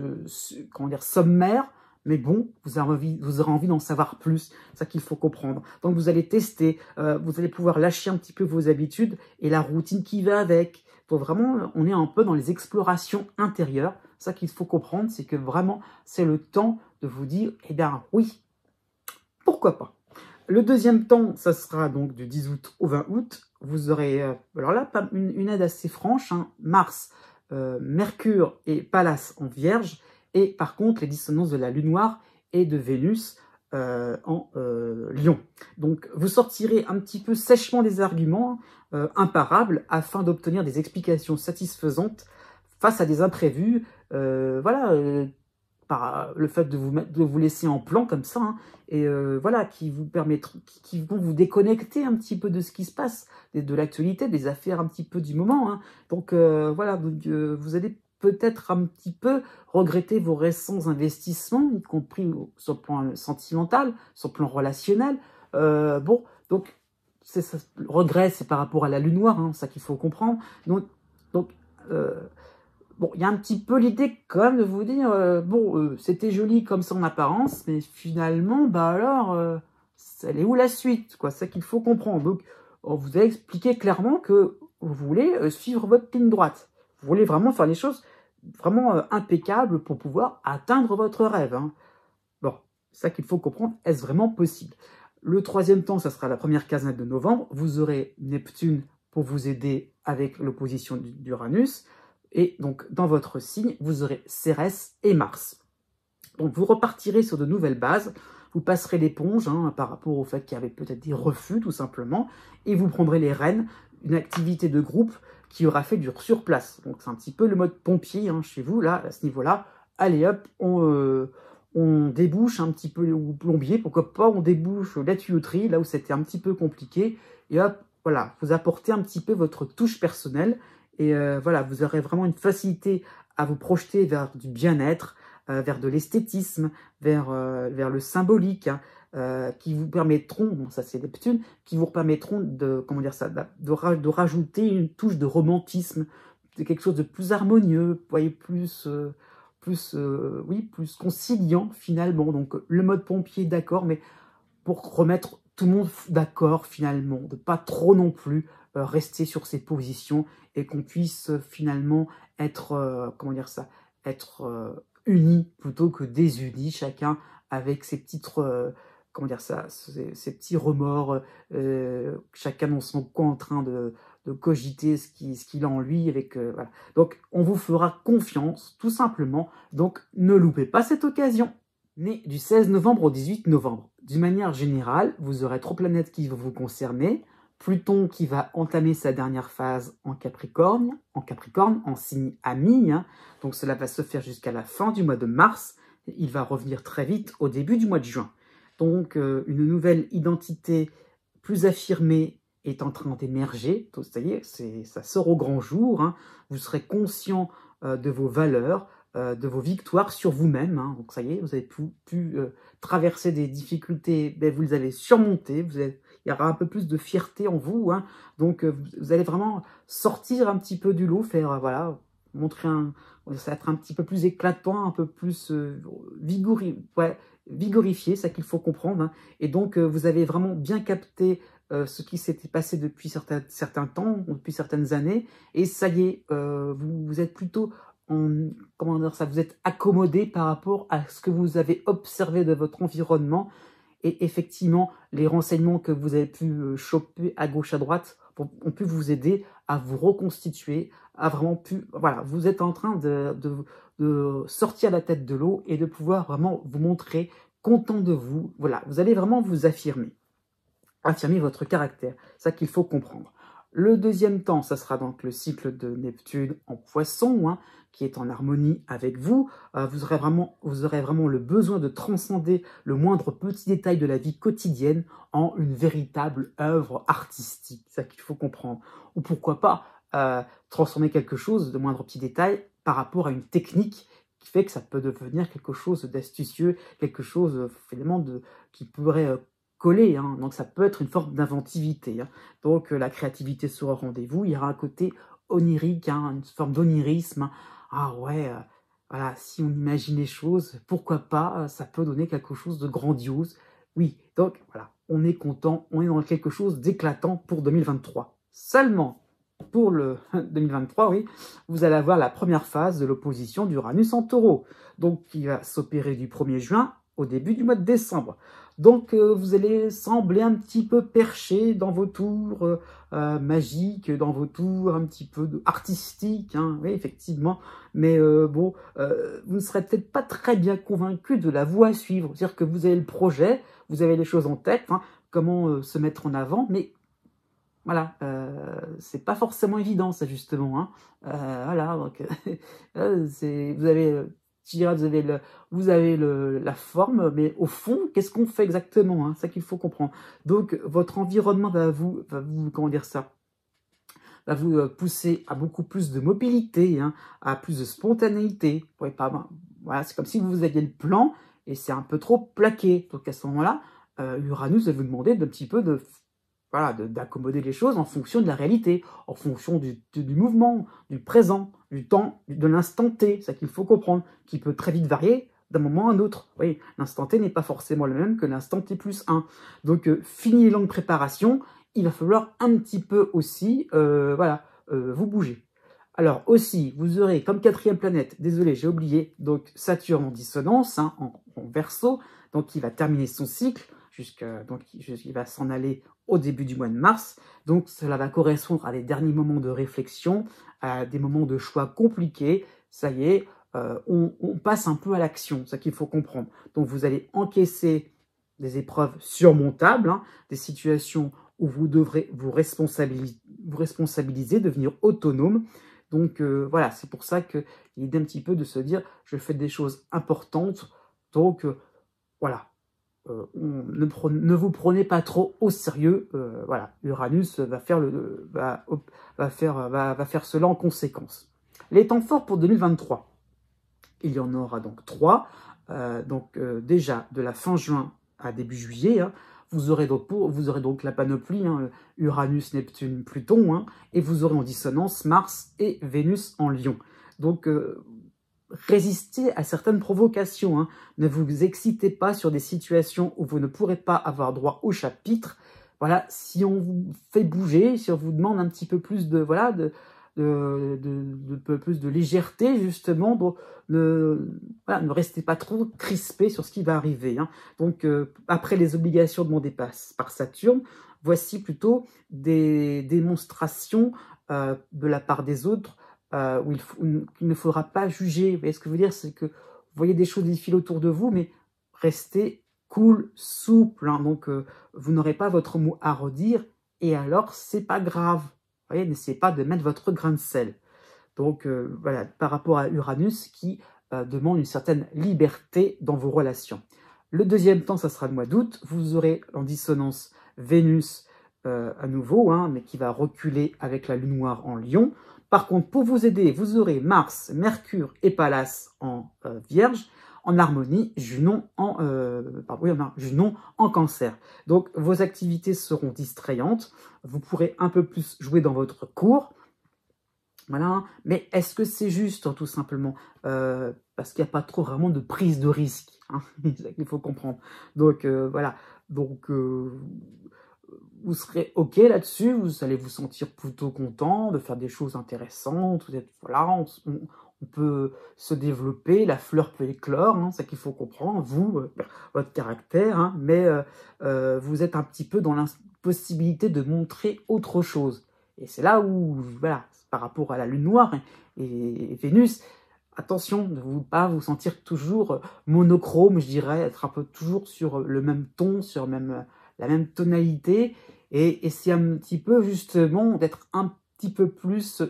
sommaire. Mais bon, vous aurez envie d'en savoir plus, c'est ça qu'il faut comprendre. Donc vous allez tester, vous allez pouvoir lâcher un petit peu vos habitudes et la routine qui va avec. Donc vraiment, on est un peu dans les explorations intérieures. Ça qu'il faut comprendre, c'est que vraiment, c'est le temps de vous dire, eh bien oui, pourquoi pas. Le deuxième temps, ça sera donc du 10 août au 20 août. Vous aurez, alors là, une aide assez franche, hein, Mars, Mercure et Pallas en Vierge. Et par contre, les dissonances de la Lune noire et de Vénus en Lion. Donc, vous sortirez un petit peu sèchement des arguments imparables afin d'obtenir des explications satisfaisantes face à des imprévus. Par le fait de vous laisser en plan comme ça, hein, et voilà, qui vont vous déconnecter un petit peu de ce qui se passe, de l'actualité, des affaires un petit peu du moment. Hein. Donc voilà, vous allez peut-être un petit peu regretter vos récents investissements, y compris sur le plan sentimental, sur le plan relationnel. Bon, donc, le regret, c'est par rapport à la Lune noire, hein, ça qu'il faut comprendre. Donc bon, il y a un petit peu l'idée quand même de vous dire, c'était joli comme ça en apparence, mais finalement, bah alors, elle est où la suite, quoi, c'est ça qu'il faut comprendre. Donc, on vous a expliqué clairement que vous voulez suivre votre ligne droite. Vous voulez vraiment faire les choses vraiment impeccables pour pouvoir atteindre votre rêve. Hein. Bon, c'est ça qu'il faut comprendre. Est-ce vraiment possible? Le troisième temps, ça sera la première quinzaine de novembre. Vous aurez Neptune pour vous aider avec l'opposition d'Uranus. Et donc, dans votre signe, vous aurez Cérès et Mars. Donc, vous repartirez sur de nouvelles bases. Vous passerez l'éponge hein, par rapport au fait qu'il y avait peut-être des refus, tout simplement. Et vous prendrez les rênes d'une activité de groupe qui aura fait du sur place. Donc, c'est un petit peu le mode pompier hein, chez vous, là, à ce niveau-là. Allez, hop, on débouche un petit peu le plombier. Pourquoi pas, on débouche la tuyauterie, là où c'était un petit peu compliqué. Et hop, voilà, vous apportez un petit peu votre touche personnelle. Et voilà, vous aurez vraiment une facilité à vous projeter vers du bien-être, vers de l'esthétisme, vers le symbolique, hein, qui vous permettront, bon ça c'est Neptune, qui vous permettront de, comment dire ça, de rajouter une touche de romantisme, de quelque chose de plus harmonieux, vous voyez, plus conciliant finalement. Donc le mode pompier, d'accord, mais pour remettre tout le monde d'accord finalement, de pas trop non plus rester sur ses positions et qu'on puisse finalement être, comment dire ça, être unis plutôt que désunis, chacun avec ses petites, comment dire ça, ces petits remords, chacun dans son coin en train de cogiter ce qu'il a en lui. Voilà. Donc, on vous fera confiance, tout simplement. Donc, ne loupez pas cette occasion. Né du 16 novembre au 18 novembre. D'une manière générale, vous aurez 3 planètes qui vont vous concerner. Pluton qui va entamer sa dernière phase en Capricorne, en signe ami. Donc, cela va se faire jusqu'à la fin du mois de mars. Il va revenir très vite au début du mois de juin. Donc, une nouvelle identité plus affirmée est en train d'émerger. Ça y est, ça sort au grand jour. Vous serez conscient de vos valeurs, de vos victoires sur vous-même. Donc, ça y est, vous avez pu traverser des difficultés, vous les avez surmontées. Il y aura un peu plus de fierté en vous. Donc, vous allez vraiment sortir un petit peu du lot, faire, voilà, montrer ça va être un petit peu plus éclatant, un peu plus vigorifié, c'est ça qu'il faut comprendre. Et donc, vous avez vraiment bien capté ce qui s'était passé depuis certains temps, depuis certaines années. Et ça y est, vous êtes plutôt comment dire ça, vous êtes accommodé par rapport à ce que vous avez observé de votre environnement. Et effectivement, les renseignements que vous avez pu choper à gauche, à droite, ont pu vous aider à vous reconstituer, à vraiment voilà, vous êtes en train de sortir la tête de l'eau et de pouvoir vraiment vous montrer content de vous. Voilà, vous allez vraiment vous affirmer votre caractère. C'est ça qu'il faut comprendre. Le deuxième temps, ça sera donc le cycle de Neptune en Poisson, qui est en harmonie avec vous. Vous aurez vraiment le besoin de transcender le moindre petit détail de la vie quotidienne en une véritable œuvre artistique. C'est ça qu'il faut comprendre. Ou pourquoi pas transformer quelque chose de moindre petit détail par rapport à une technique qui fait que ça peut devenir quelque chose d'astucieux, quelque chose finalement qui pourrait coller, donc ça peut être une forme d'inventivité. Donc la créativité sera au rendez-vous, il y aura un côté onirique, une forme d'onirisme. Ah ouais, voilà, si on imagine les choses, pourquoi pas, ça peut donner quelque chose de grandiose. Oui, donc voilà, on est content, on est dans quelque chose d'éclatant pour 2023. Seulement, pour le 2023, oui, vous allez avoir la première phase de l'opposition d'Uranus en Taureau, donc qui va s'opérer du 1er juin au début du mois de décembre. Donc, vous allez sembler un petit peu perché dans vos tours magiques, dans vos tours un petit peu artistiques, oui, effectivement. Mais bon, vous ne serez peut-être pas très bien convaincu de la voie à suivre. C'est-à-dire que vous avez le projet, vous avez les choses en tête, comment se mettre en avant, mais voilà, c'est pas forcément évident, ça, justement. Voilà, donc, vous avez... Je dirais, vous avez la forme, mais au fond, qu'est-ce qu'on fait exactement? C'est ça qu'il faut comprendre. Donc, votre environnement va vous comment dire ça, va vous pousser à beaucoup plus de mobilité, à plus de spontanéité. Vous pas, voilà, c'est comme si vous aviez le plan et c'est un peu trop plaqué. Donc, à ce moment-là, Uranus va vous demander d'un petit peu d'accommoder les choses en fonction de la réalité, en fonction du mouvement, du présent, du temps, de l'instant T, c'est ça qu'il faut comprendre, qui peut très vite varier d'un moment à un autre. Oui, l'instant T n'est pas forcément le même que l'instant T plus 1. Donc, fini les longues préparations, il va falloir un petit peu aussi, vous bouger. Alors aussi, vous aurez comme 4e planète, désolé, j'ai oublié, donc Saturne en dissonance, en Verseau, donc il va terminer son cycle, donc il va s'en aller au début du mois de mars. Donc cela va correspondre à des derniers moments de réflexion, à des moments de choix compliqués. Ça y est, on passe un peu à l'action, c'est ça qu'il faut comprendre. Donc vous allez encaisser des épreuves surmontables, des situations où vous devrez vous responsabiliser, devenir autonome. Donc voilà, c'est pour ça qu'il est un petit peu de se dire, je fais des choses importantes, donc voilà. Ne vous prenez pas trop au sérieux. Voilà, Uranus va faire cela en conséquence. Les temps forts pour 2023, il y en aura donc 3. Déjà de la fin juin à début juillet, vous aurez donc la panoplie, Uranus, Neptune, Pluton, et vous aurez en dissonance Mars et Vénus en Lion. Donc résistez à certaines provocations, ne vous excitez pas sur des situations où vous ne pourrez pas avoir droit au chapitre. Voilà, si on vous fait bouger, si on vous demande un petit peu plus de plus de légèreté, justement. Donc, voilà, ne restez pas trop crispé sur ce qui va arriver. Hein. Donc, après les obligations demandées par Saturne, voici plutôt des démonstrations de la part des autres où il ne faudra pas juger. Vous voyez ce que je veux dire? C'est que vous voyez des choses difficiles autour de vous, mais restez cool, souple. Hein. Donc, vous n'aurez pas votre mot à redire, et alors, c'est pas grave. Vous voyez, n'essayez pas de mettre votre grain de sel. Donc, voilà, par rapport à Uranus qui demande une certaine liberté dans vos relations. Le deuxième temps, ça sera le mois d'août. Vous aurez en dissonance Vénus à nouveau, hein, mais qui va reculer avec la lune noire en Lion. Par contre, pour vous aider, vous aurez Mars, Mercure et Pallas en Vierge, en harmonie, Junon en Cancer. Donc, vos activités seront distrayantes. Vous pourrez un peu plus jouer dans votre cours. Voilà. Mais est-ce que c'est juste, tout simplement parce qu'il n'y a pas trop vraiment de prise de risque. Hein, c'est ça qu'il faut comprendre. Donc, voilà. Donc, vous serez OK là-dessus. Vous allez vous sentir plutôt content de faire des choses intéressantes. Vous êtes, voilà, on peut se développer, la fleur peut éclore, hein, c'est ça qu'il faut comprendre, vous, votre caractère, hein, mais vous êtes un petit peu dans l'impossibilité de montrer autre chose. Et c'est là où, voilà, par rapport à la lune noire et Vénus, attention de ne pas vous sentir toujours monochrome, je dirais, être un peu toujours sur le même ton, sur la même tonalité, et c'est un petit peu justement d'être un petit peu plus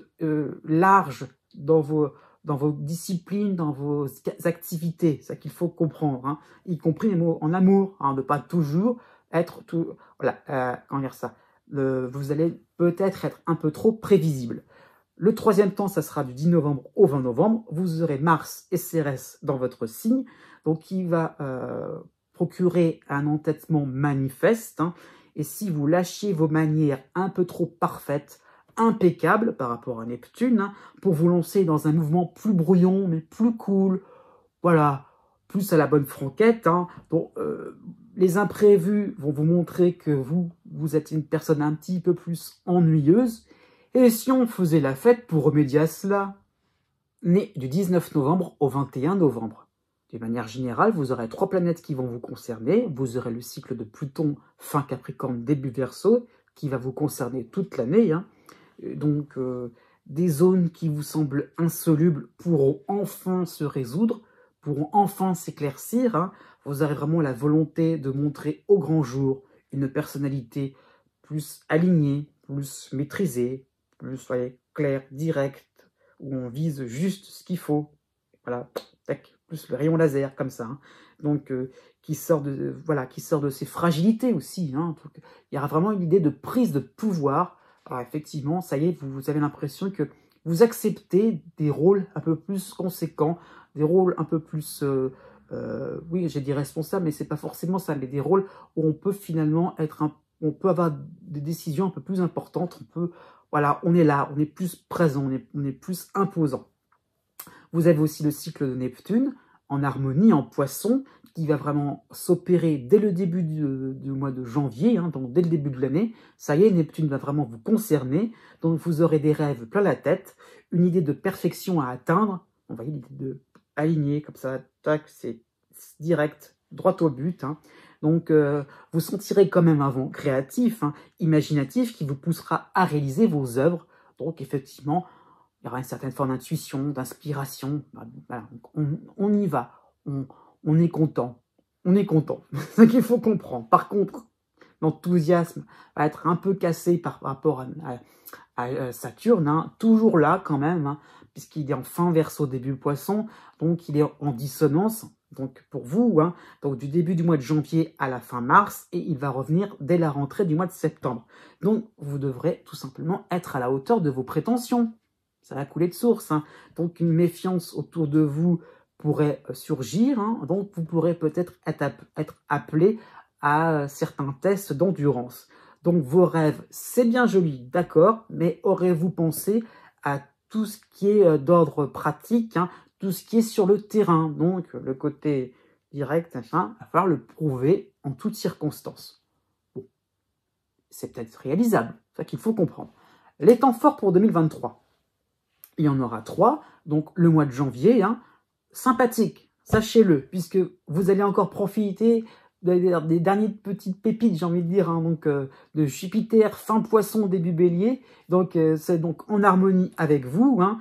large dans vos disciplines, dans vos activités, c'est ça qu'il faut comprendre, hein, y compris les mots en amour, hein, de ne pas toujours être tout, voilà, comment dire ça, vous allez peut-être être un peu trop prévisible. Le troisième temps, ça sera du 10 novembre au 20 novembre, vous aurez Mars et Cérès dans votre signe, donc qui va procurer un entêtement manifeste, hein, et si vous lâchiez vos manières un peu trop parfaites, impeccable par rapport à Neptune, hein, pour vous lancer dans un mouvement plus brouillon, mais plus cool, voilà, plus à la bonne franquette. Hein. Bon, les imprévus vont vous montrer que vous êtes une personne un petit peu plus ennuyeuse. Et si on faisait la fête pour remédier à cela? Né du 19 novembre au 21 novembre. De manière générale, vous aurez 3 planètes qui vont vous concerner. Vous aurez le cycle de Pluton, fin Capricorne, début Verseau, qui va vous concerner toute l'année, hein. Donc, des zones qui vous semblent insolubles pourront enfin se résoudre, pourront enfin s'éclaircir. Hein. Vous aurez vraiment la volonté de montrer au grand jour une personnalité plus alignée, plus maîtrisée, plus claire, directe, où on vise juste ce qu'il faut. Voilà, tac, plus le rayon laser, comme ça. Hein. Donc, qui sort de ses fragilités aussi. Hein. Donc, il y aura vraiment une idée de prise de pouvoir. Alors effectivement, ça y est, vous avez l'impression que vous acceptez des rôles un peu plus conséquents, des rôles un peu plus, oui, j'ai dit responsables, mais c'est pas forcément ça, mais des rôles où on peut finalement on peut avoir des décisions un peu plus importantes, voilà, on est là, on est plus présent, on est plus imposant. Vous avez aussi le cycle de Neptune, en harmonie, en Poisson, qui va vraiment s'opérer dès le début du mois de janvier, hein, donc dès le début de l'année. Ça y est, Neptune va vraiment vous concerner, donc vous aurez des rêves plein la tête, une idée de perfection à atteindre, on va l'idée de aligner comme ça, tac, c'est direct, droit au but. Hein. Donc vous sentirez quand même un vent créatif, hein, imaginatif, qui vous poussera à réaliser vos œuvres. Donc effectivement, il y aura une certaine forme d'intuition, d'inspiration. Voilà, on y va, on est content. On est content. C'est ça qu'il faut comprendre. Par contre, l'enthousiasme va être un peu cassé par rapport à Saturne, hein, toujours là quand même, hein, puisqu'il est en fin Verseau, début Poisson, donc il est en dissonance. Donc pour vous, hein, donc du début du mois de janvier à la fin mars, et il va revenir dès la rentrée du mois de septembre. Donc vous devrez tout simplement être à la hauteur de vos prétentions. Ça va couler de source. Hein. Donc une méfiance autour de vous pourrait surgir. Hein. Donc vous pourrez peut-être être appelé à certains tests d'endurance. Donc vos rêves, c'est bien joli, d'accord, mais aurez-vous pensé à tout ce qui est d'ordre pratique, hein, tout ce qui est sur le terrain? Donc le côté direct, il va falloir le prouver en toutes circonstances. Bon. C'est peut-être réalisable, c'est ça qu'il faut comprendre. Les temps forts pour 2023. il y en aura 3. Donc le mois de janvier, hein, sympathique, sachez-le, puisque vous allez encore profiter des dernières petites pépites, j'ai envie de dire, hein, donc de Jupiter, fin Poisson, début Bélier. Donc c'est donc en harmonie avec vous, hein,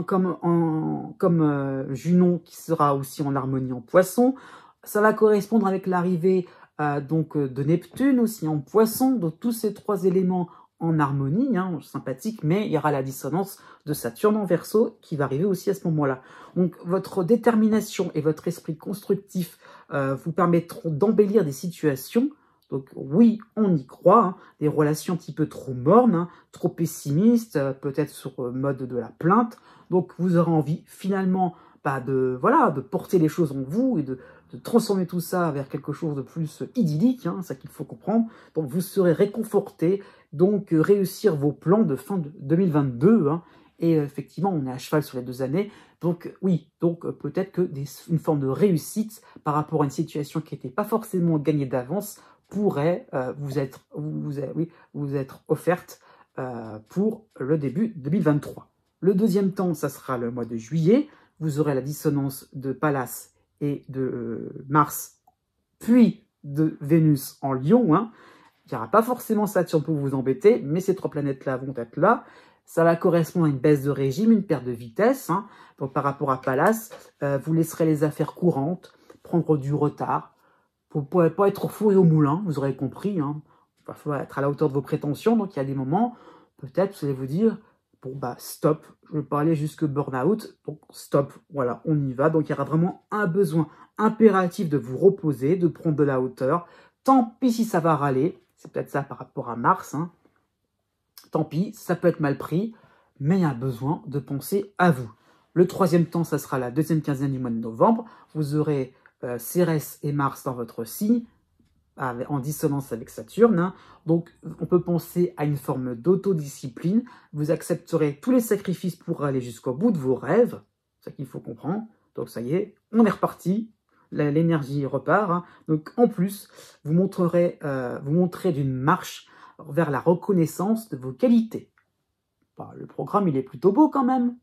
comme Junon qui sera aussi en harmonie en Poisson. Ça va correspondre avec l'arrivée de Neptune aussi en Poisson. Donc tous ces 3 éléments en harmonie, hein, sympathique, mais il y aura la dissonance de Saturne en Verseau qui va arriver aussi à ce moment-là. Donc votre détermination et votre esprit constructif vous permettront d'embellir des situations. Donc oui, on y croit, hein, des relations un petit peu trop mornes, hein, trop pessimistes, peut-être sur mode de la plainte. Donc vous aurez envie finalement de porter les choses en vous et de transformer tout ça vers quelque chose de plus idyllique, hein, c'est ça qu'il faut comprendre. Donc vous serez réconforté, donc réussir vos plans de fin de 2022, hein, et effectivement on est à cheval sur les 2 années, donc oui, donc peut-être que une forme de réussite par rapport à une situation qui n'était pas forcément gagnée d'avance pourrait vous être offerte pour le début 2023. Le deuxième temps, ça sera le mois de juillet, vous aurez la dissonance de Pallas et de Mars, puis de Vénus en Lion. Hein. Il n'y aura pas forcément Saturne pour vous embêter, mais ces 3 planètes-là vont être là. Ça va correspondre à une baisse de régime, une perte de vitesse. Hein. Donc par rapport à Pallas, vous laisserez les affaires courantes, prendre du retard. Vous ne pourrez pas être au four et au moulin, vous aurez compris. Hein. Il va falloir être à la hauteur de vos prétentions. Donc il y a des moments, peut-être vous allez vous dire, bon stop, je ne veux pas aller jusque burn-out, donc stop, voilà, on y va. Donc il y aura vraiment un besoin impératif de vous reposer, de prendre de la hauteur. Tant pis si ça va râler, c'est peut-être ça par rapport à Mars, hein. Tant pis, ça peut être mal pris, mais il y a besoin de penser à vous. Le 3e temps, ça sera la 2e quinzaine du mois de novembre. Vous aurez Cérès et Mars dans votre signe, en dissonance avec Saturne. Hein. Donc, on peut penser à une forme d'autodiscipline. Vous accepterez tous les sacrifices pour aller jusqu'au bout de vos rêves. C'est ça qu'il faut comprendre. Donc, ça y est, on est reparti. L'énergie repart. Hein. Donc, en plus, vous montrerez d'une marche vers la reconnaissance de vos qualités. Le programme, il est plutôt beau quand même.